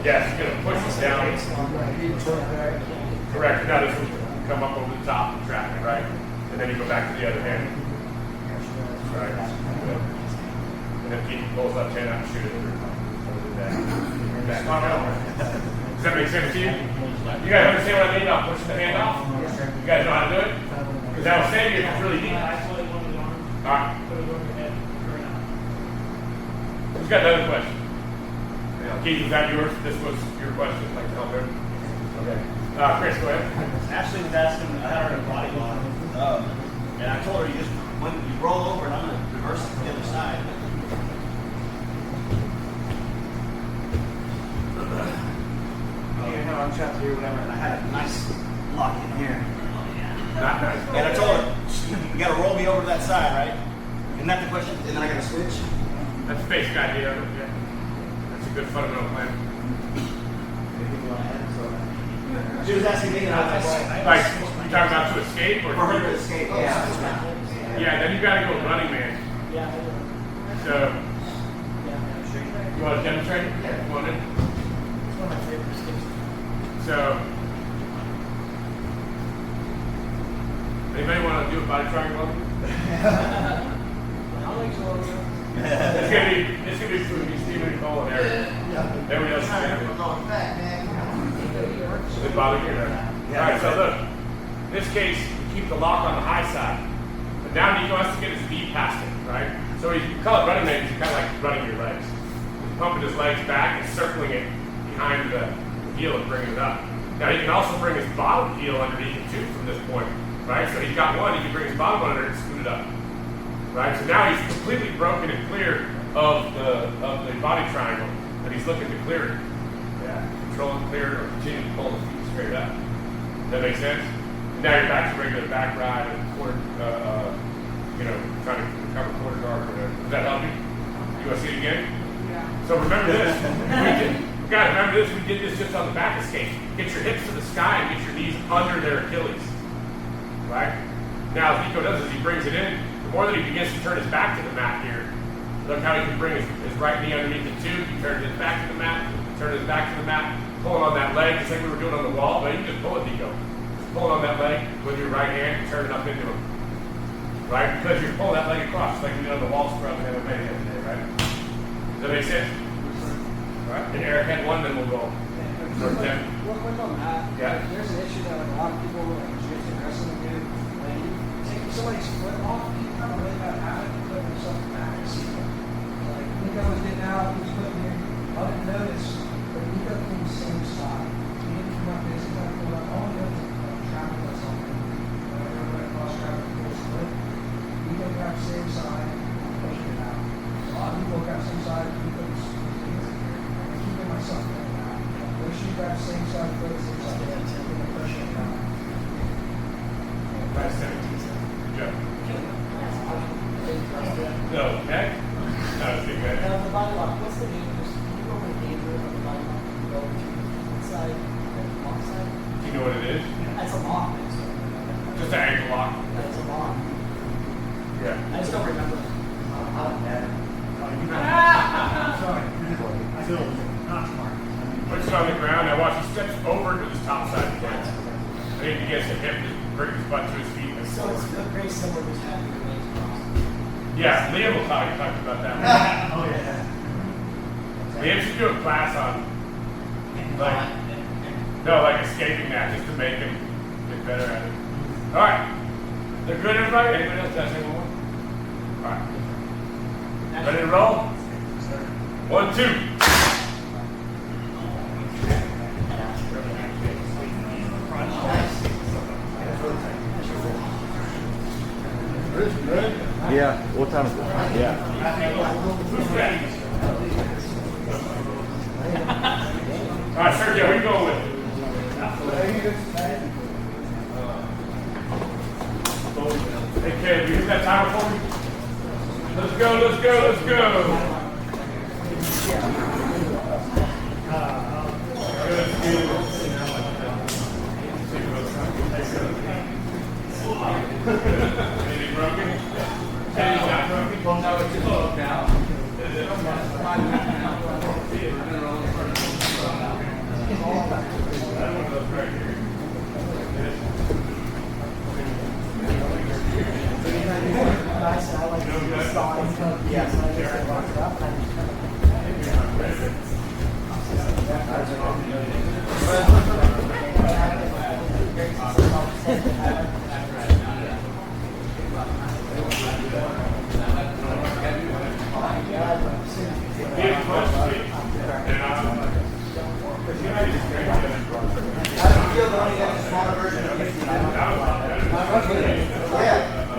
Yes, you're going to push this down. Correct. Now this will come up over the top and trap it, right? And then you go back to the other hand. Right. And then keep both left hand out and shoot it through. Does that make sense to you? You guys understand what I mean about pushing the hand off? You guys know how to do it? Because that will save you if it's really deep. Alright. Who's got another question? Keith, was that yours? This was your question, like to help him? Okay. Chris, go ahead. Ashley was asking, I had her in a body lock, and I told her you just, when you roll over and I'm going to reverse it to the other side. You know, I'm trapped here, whatever, and I had a nice lock in here. And I told her, you got to roll me over to that side, right? Isn't that the question? And then I got to switch? That's the basic idea of it, yeah. That's a good fundamental plan. She was asking me, and I was like, you talking about to escape or for her to escape? Yeah. Yeah, then you gotta go running man. So you want to demonstrate it? Yeah. Come on in. It's one of my favorite skills. So anybody want to do a body triangle? It's gonna be food. Stephen, Cole, and Eric. Everybody else is going Does it bother you? Alright, so look. In this case, you keep the lock on the high side. But now Nico has to get his knee past it, right? So you call it running man because you're kind of like running your legs. He's pumping his legs back and circling it behind the heel and bringing it up. Now he can also bring his bottom heel underneath it too from this point, right? So he's got one, he can bring his bottom under it and scoot it up. right? So now he's completely broken and clear of the body triangle, and he's looking to clear it. Yeah, control and clear it, or continue to pull the feet straight up. Does that make sense? And now you're back to regular back ride and quarter, trying to recover quarter guard or whatever. Does that help you? You want to see it again? Yeah. So remember this. Remember this. We did this just on the back escape. Get your hips to the sky and get your knees under their Achilles. Right? Now, as Nico does is he brings it in. The more that he begins to turn his back to the mat here, look how he can bring his right knee underneath the tube. He turns his back to the mat, turn his back to the mat, pulling on that leg, just like we were doing on the wall, but you can just pull it, Nico. Just pulling on that leg with your right hand and turn it up into him. Right? Because you're pulling that leg across, just like we did on the wall scrub and MMA the other day, right? Does that make sense? Right? And Eric had one, then we'll go. Real quick on that, Yeah. there's an issue that like, a lot of people like jiu-jitsu and wrestling do. Like you take somebody's foot off, you have a really bad habit of putting yourself back. Like Nico was getting out, he was putting here. I didn't notice, but Nico came the same side. He didn't come up this, he got to pull up. All he does is travel or something. Whenever I cross travel and pull his foot, Nico grabs the same side, pushing it out. A lot of people grab the same side, Nico's I'm keeping myself there. Make sure you grab the same side foot, same side foot, and push it down. Right, 17 seconds. Good job. No, okay? No, it's good, good. Now, the body lock, what's the danger? Can you go over the danger of the body lock? You go to the side, the lock side? Do you know what it is? That's a lock. Just an ankle lock. That's a lock. Yeah. I just don't remember. Sorry. I feel not smart. Puts it on the ground. Now watch, he steps over to his top side again. I think he gets a hip, just brings his butt to his feet. And So it's very similar to having your legs crossed. yeah, Liam will probably talk about that. Oh, yeah. Liam should do a class on, like escaping that, just to make him get better at it. All right. They're good, everybody? Anybody else have anyone more? All right. Ready to roll? 1, 2. Yeah. What time is it? Yeah. All right, Sergio, where you going with it? Hey, kid, you hit that timer for me? Let's go, let's go, let's go. Anything broken? Anything not broken? No, it's just low now.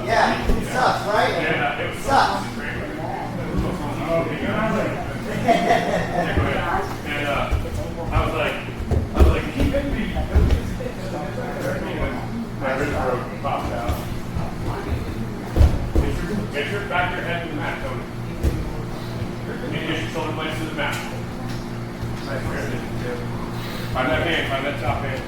Yeah, it sucks, right? It sucks. And I was like, he hit me. My ribs broke, popped out. Get your back your head to the mat, Tony. And get your shoulder blades to the mat. Nice grip. Find that hand, find that top hand.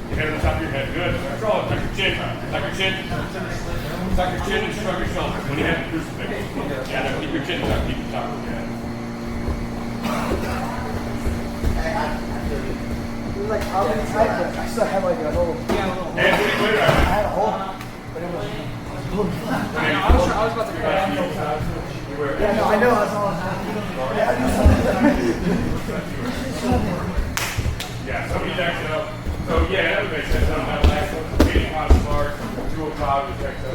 Your head on the top of your head. Good. Control it. Tuck your chin. Tuck your chin. Tuck your chin and shrug your shoulders when you have the crucifix. Yeah, no, keep your chin tucked. Keep it tucked. Yeah. It was like, I was tight, but I still had like a little. Hands any weight right I now. had a hole, but it was. I was about to cry. Yeah, no, I know. That's all Yeah, somebody checked it out. So yeah, that would make sense on that last one. 8 o'clock smart, 2 o'clock we checked out.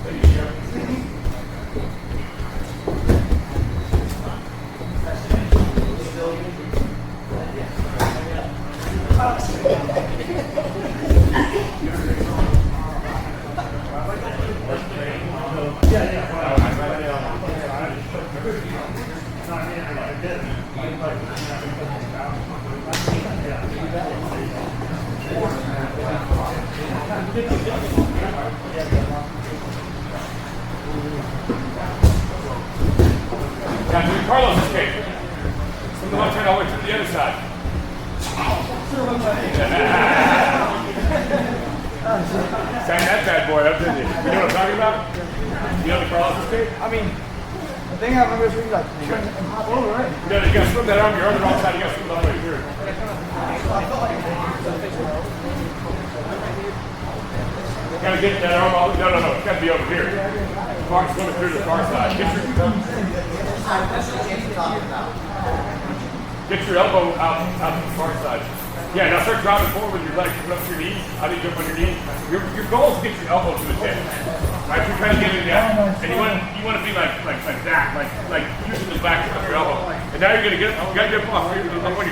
Thank you, Joe. Yeah. Now do Carlos escape. From the left hand all the way to the other side. Sang that bad boy up, didn't you? You know what I'm talking about? You know the Carlos escape? I mean, the thing I remember is when you like turn and hop over, right? You gotta swim that arm, your arm wrong side, you gotta swim all the way through. You gotta get that arm all, no, it's gotta be over here. Far swimming through the far side. Get your elbow out to the far side. Yeah, now start driving forward with your legs, put up to your knees. How do you jump on your knees? Your goal is to get your elbow to the hip. Right, you're trying to get it down. And you want to be like that, like using the back of your elbow. And now you're gonna get up on your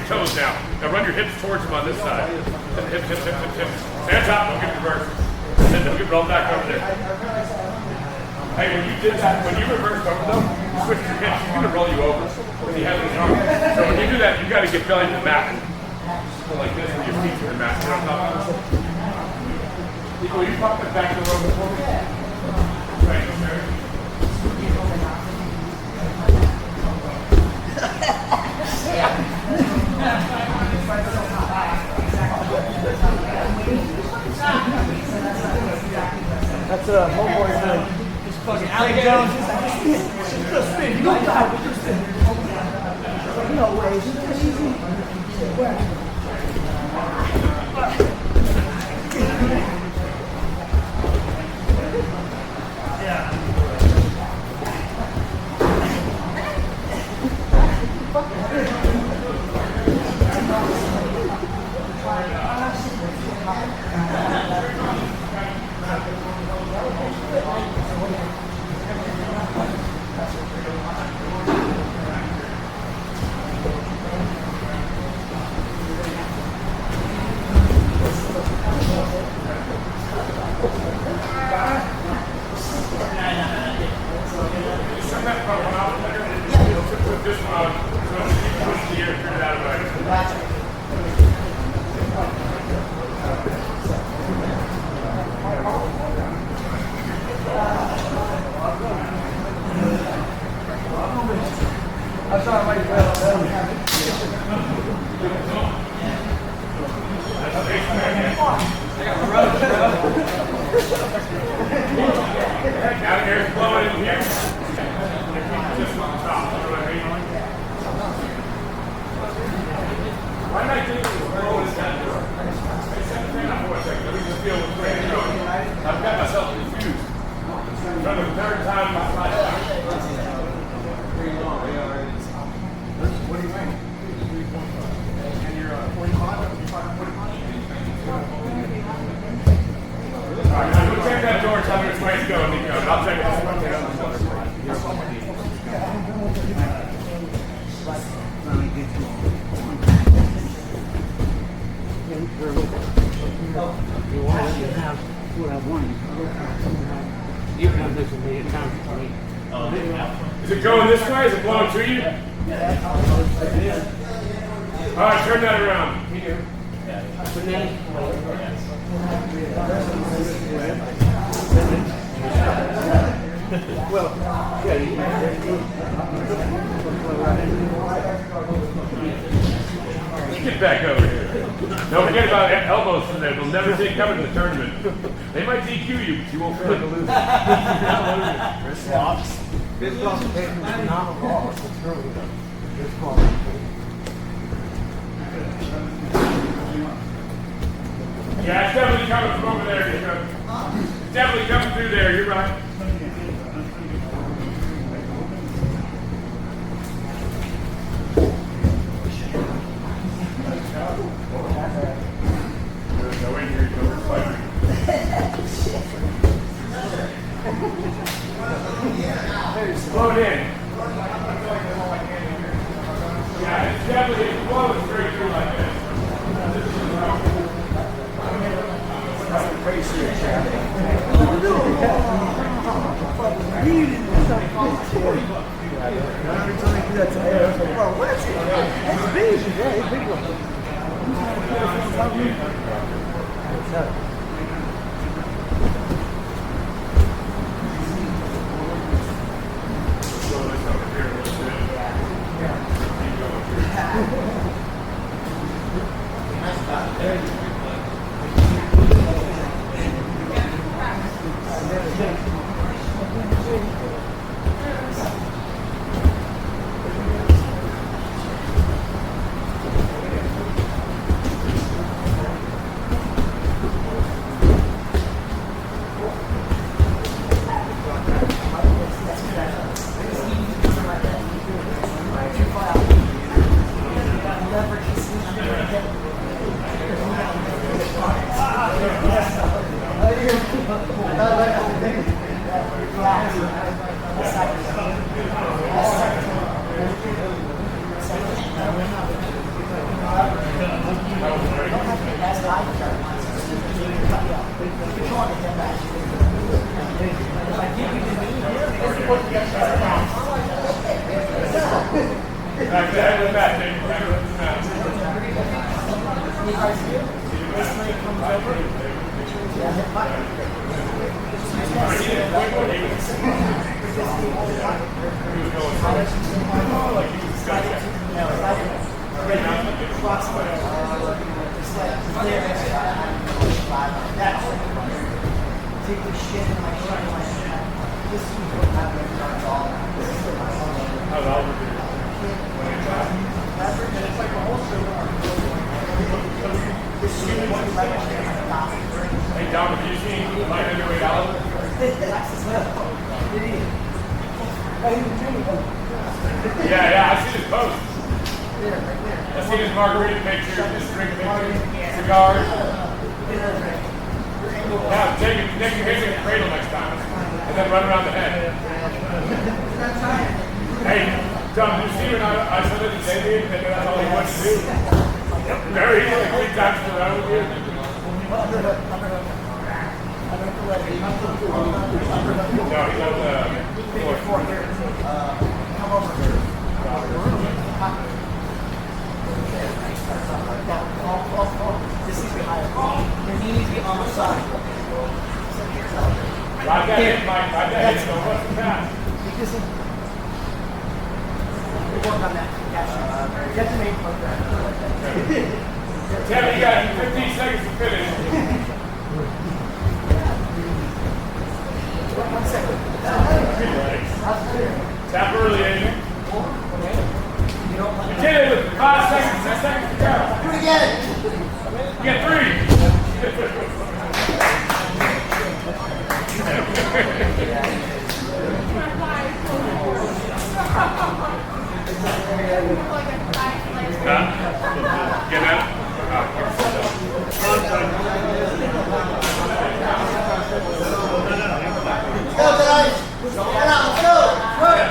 toes now. Now run your hips towards them on this side. Hips. Stay on top, don't get reversed. And then don't get rolled back over there. Hey, when you did that, when you reversed over them, you switched your hips, he's gonna roll you over. When you have the arm. So when you do that, you gotta get belly to the mat. So like this, with your feet to the mat. You know what I'm talking about? Will you pop that back to the rope before me? Right, sir. That's a homeboy's thing. Just fucking alligator. Just spin. You don't die, but just spin. No way. It's easy. Now here's blowing in here. Just on top, you know what I mean? Why did I think it was blowing this down here? Hang on for a second. Let me just feel what's going on. I've got myself confused. For the third time in my lifetime. Pretty long, yeah, already. What do you think? And you're 45? 45? All right, now go check that door, tell me which way it's going, Nico. And I'll check it this way. Is it going this way? Is it blowing to you? All right, turn that around. Here. Well, yeah, get back over here. Don't forget about elbows from there. They'll never see it coming in the tournament. They might DQ you, but you won't feel like a loser. wrist locks. Wrist locks are phenomenal balls. It's really good. Wrist ball. Yeah, it's definitely coming from over there. It's definitely coming through there. You're right. Go in here. Go fight. Slow it in. Yeah, it's definitely flowing straight through like this. Every time I do that to air, I was like, oh, what's it? It's big. Yeah, it's big one. What's up? Back to the head with that, David. Back to the mat. Take the shit in my shirt. This is what happened. How's Oliver doing? Hey, Dom, have you seen Light Underweight Oliver? Yeah, I see his post. I see his margarita picture, his drink picture, cigars. Yeah, take your hands in the cradle next time, and then run around the head. Hey, John, did you see when I said that to David, that that's all he wanted to do? Very easy, 3 times in a row with you. No, he does Come over here. This is behind. Your knee needs to be on the side. Ride that hip, Mike. Ride that hip. Don't bust the calf. We work on that. Get the main part there. Tevin, you got 15 seconds to finish. 1 second. Tap early, Aiden. You did it with 5 seconds, 6 seconds to go. Do it again. You get 3. Get out. Go, guys. Let's go. Good.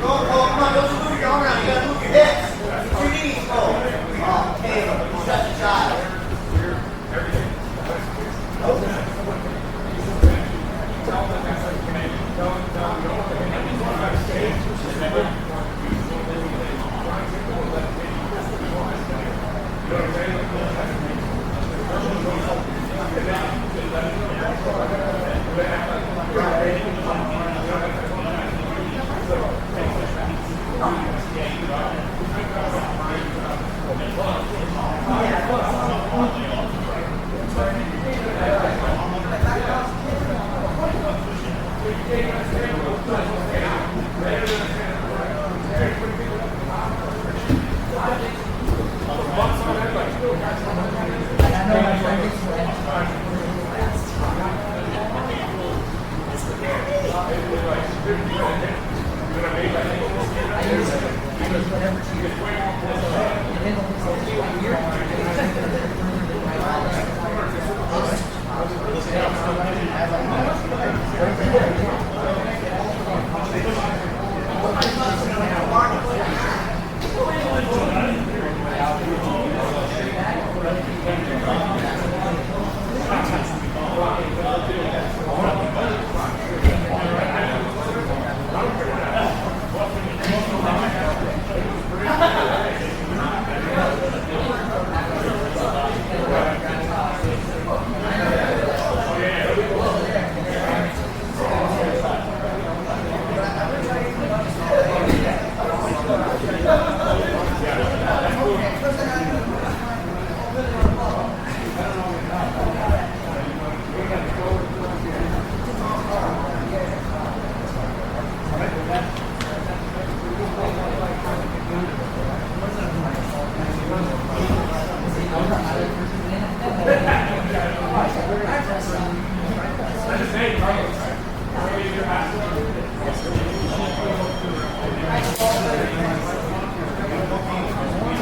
Come on, don't move your arm around. You gotta move your hips. Your knees, go.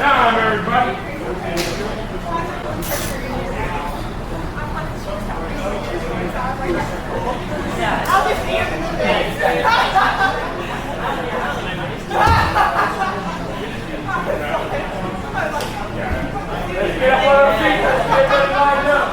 Time, everybody. I'll just Get up on our feet. Get ready to line up.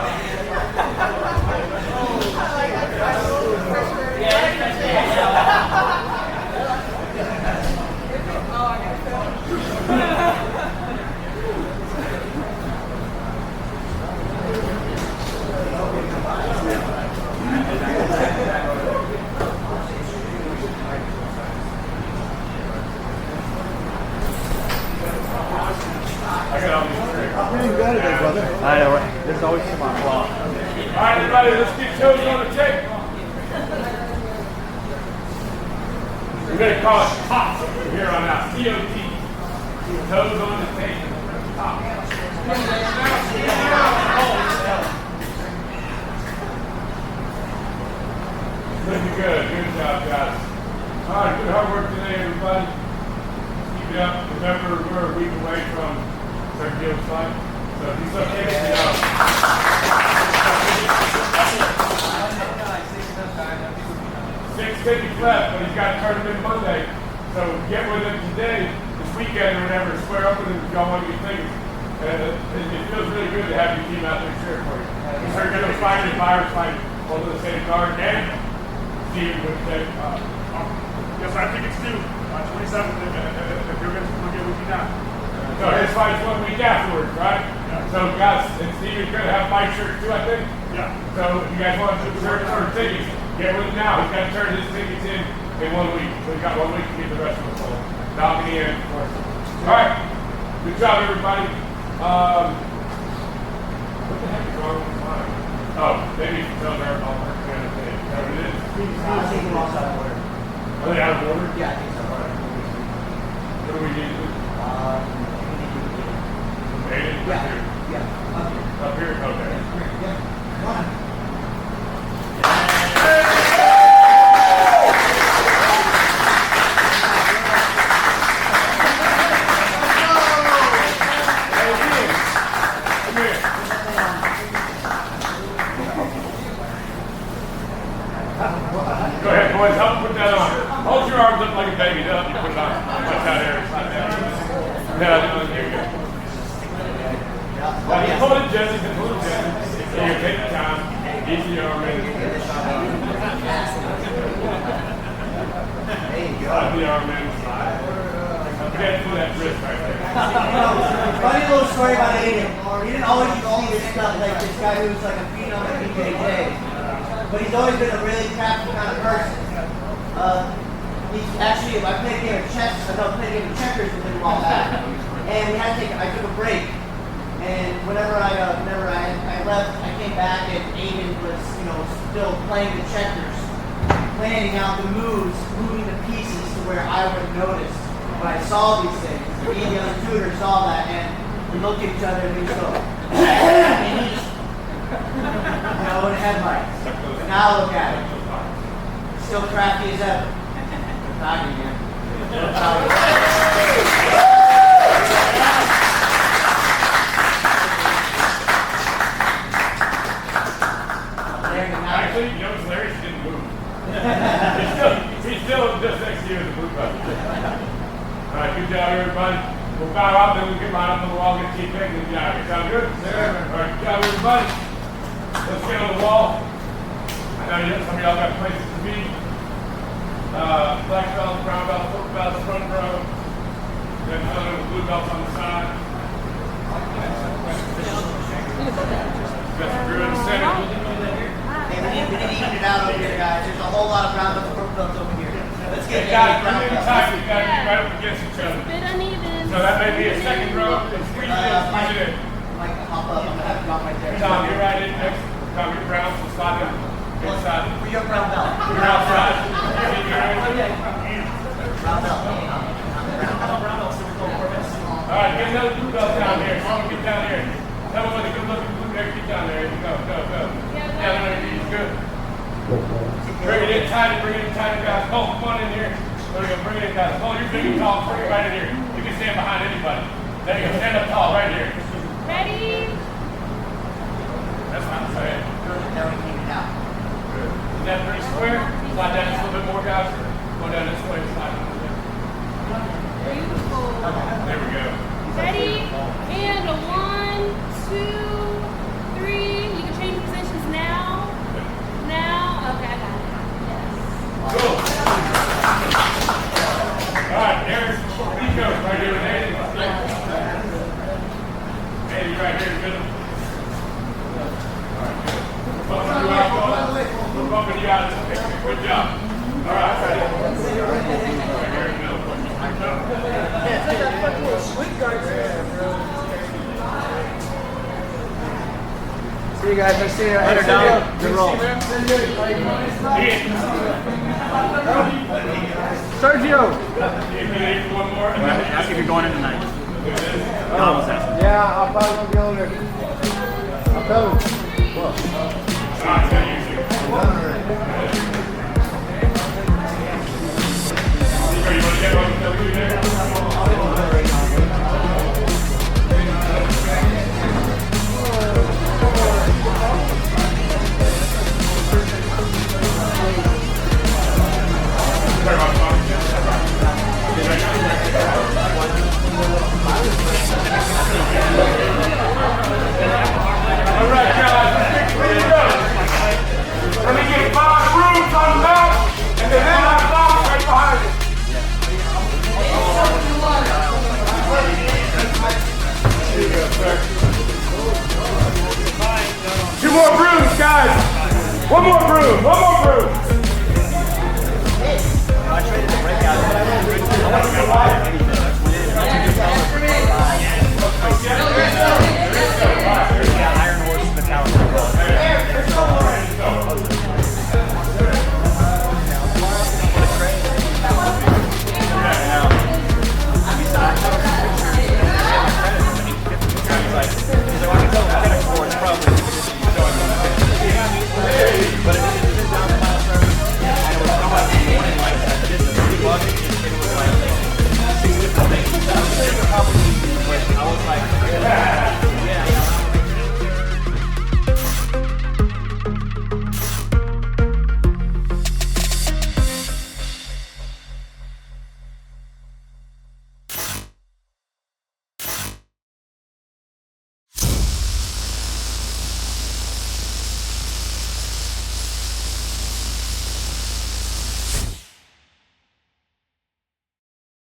I know, right? There's always some on clock. All right, everybody, let's get toes on the tape. We're going to call it TOT from here on out. C-O-T. Toes on the tape. Top. Looking good. Good job, guys. All right, good hard work today, everybody. Keep it up. Remember, we're a week away from third guild fight. So if you still can't get out. 6 tickets left, but he's got a tournament Monday. So get with him today, this weekend or whatever, square up with him and go on your things. It feels really good to have your team out there cheering for you. Because they're going to fight and fire fight both of the same guard and Steve with the Yes, I think it's due. 27th, if you're going to get with me now. So his fight's 1 week afterwards, right? Yeah. So guys, and Steven's going to have fight shirts too, I think? Yeah. So if you guys want to shirts or tickets, get with him now. He's got to turn his tickets in 1 week. So he's got 1 week to get the rest of the full. Balcony in, of course. All right. Good job, everybody. What the heck is wrong with mine? Oh, maybe you can tell her I'll work on the thing. Is that what it is? I think we're all out of order. Are they out of order? Yeah, I think so. What do we need to do? Aiden? Yeah. Up here? Yeah, up here. Up here? Okay. Yeah, come on. Go ahead, boys. Help put that on. Hold your arms up like a baby. Then you put it on. Like that there. Yeah, here you go. Now, hold it gently. Hold it gently. So you take your time. Easy your arm in. Slide the arm in. Slide. Forget to put that wrist right there. a little story about Aiden. He didn't always do this stuff like this guy who's like a phenom at BJJ. But he's always been a really crafty kind of person. He's actually, I played a game of chess, played a game of checkers with him a while back. And we had to I took a break. And whenever I left, I came back and Aiden was, still playing the checkers, planning out the moves, moving the pieces to where I would have noticed when I saw these things. Me and the other tutor saw that, and we looked at each other and we just go, and he just, in headlights. And now look at it. Still crafty as ever. Talking, man. Actually, what's hilarious? He didn't move. he's still just next to you in the blue button. All right, good job, everybody. We'll bow out, then we'll get right up on the wall, get team pick, and get out of here. Sound good? Sure. All right, good job, everybody. Let's get on the wall. I know some of y'all got places to be. Black belts, brown belts, purple belts, front row. Then other blue belts on the side. Got some Drew in the center. Hey, we need to even it out over here, guys. There's a whole lot of brown belts and purple belts over here. Let's get You got it tight. You got to be right up against each other. Bit uneven. So that may be a second row. And squeeze it in. Mike, hop up. I'm gonna have to drop right there. Tom, you're right in next. Tom, you're brown, so slide in. Inside. For your brown belt. You're outside. Brown belt. All right, get another blue belt down here. Someone get down here. Tell me what the good looking blue belt get down there. Go. Yeah, he's good. Bring it in tight, guys. Cole, come on in here. There we go, bring it in, guys. Cole, you're big and tall. Bring it right in here. You can stand behind anybody. There you go, stand up tall right here. Ready? That's what I'm saying. Now we came it out. Good. Is that pretty square? Slide down just a little bit more, guys. Go down this way, slide down this way. Beautiful. There we go. Ready? And a 1, 2, 3. You can change positions now. Now. Okay, I got it. Yes. Cool. All right, there's Nico right here with Aiden. Aiden, right here, good. All right, good. We're bumping you out of this picture. Good job. All right, ready? Right here in the middle. See you guys. Nice seeing you. Head down. Good roll. Sergio. One more. Ask if you're going in tonight. Yeah, I'll probably go there. I'll tell him. All right, so you two. You want to get on the W there? All right, guys, here we go. Let me get 5 rooms on the back, and then my box right behind it. Two more brooms, guys. One more broom. I traded the breakout. I want to go wide.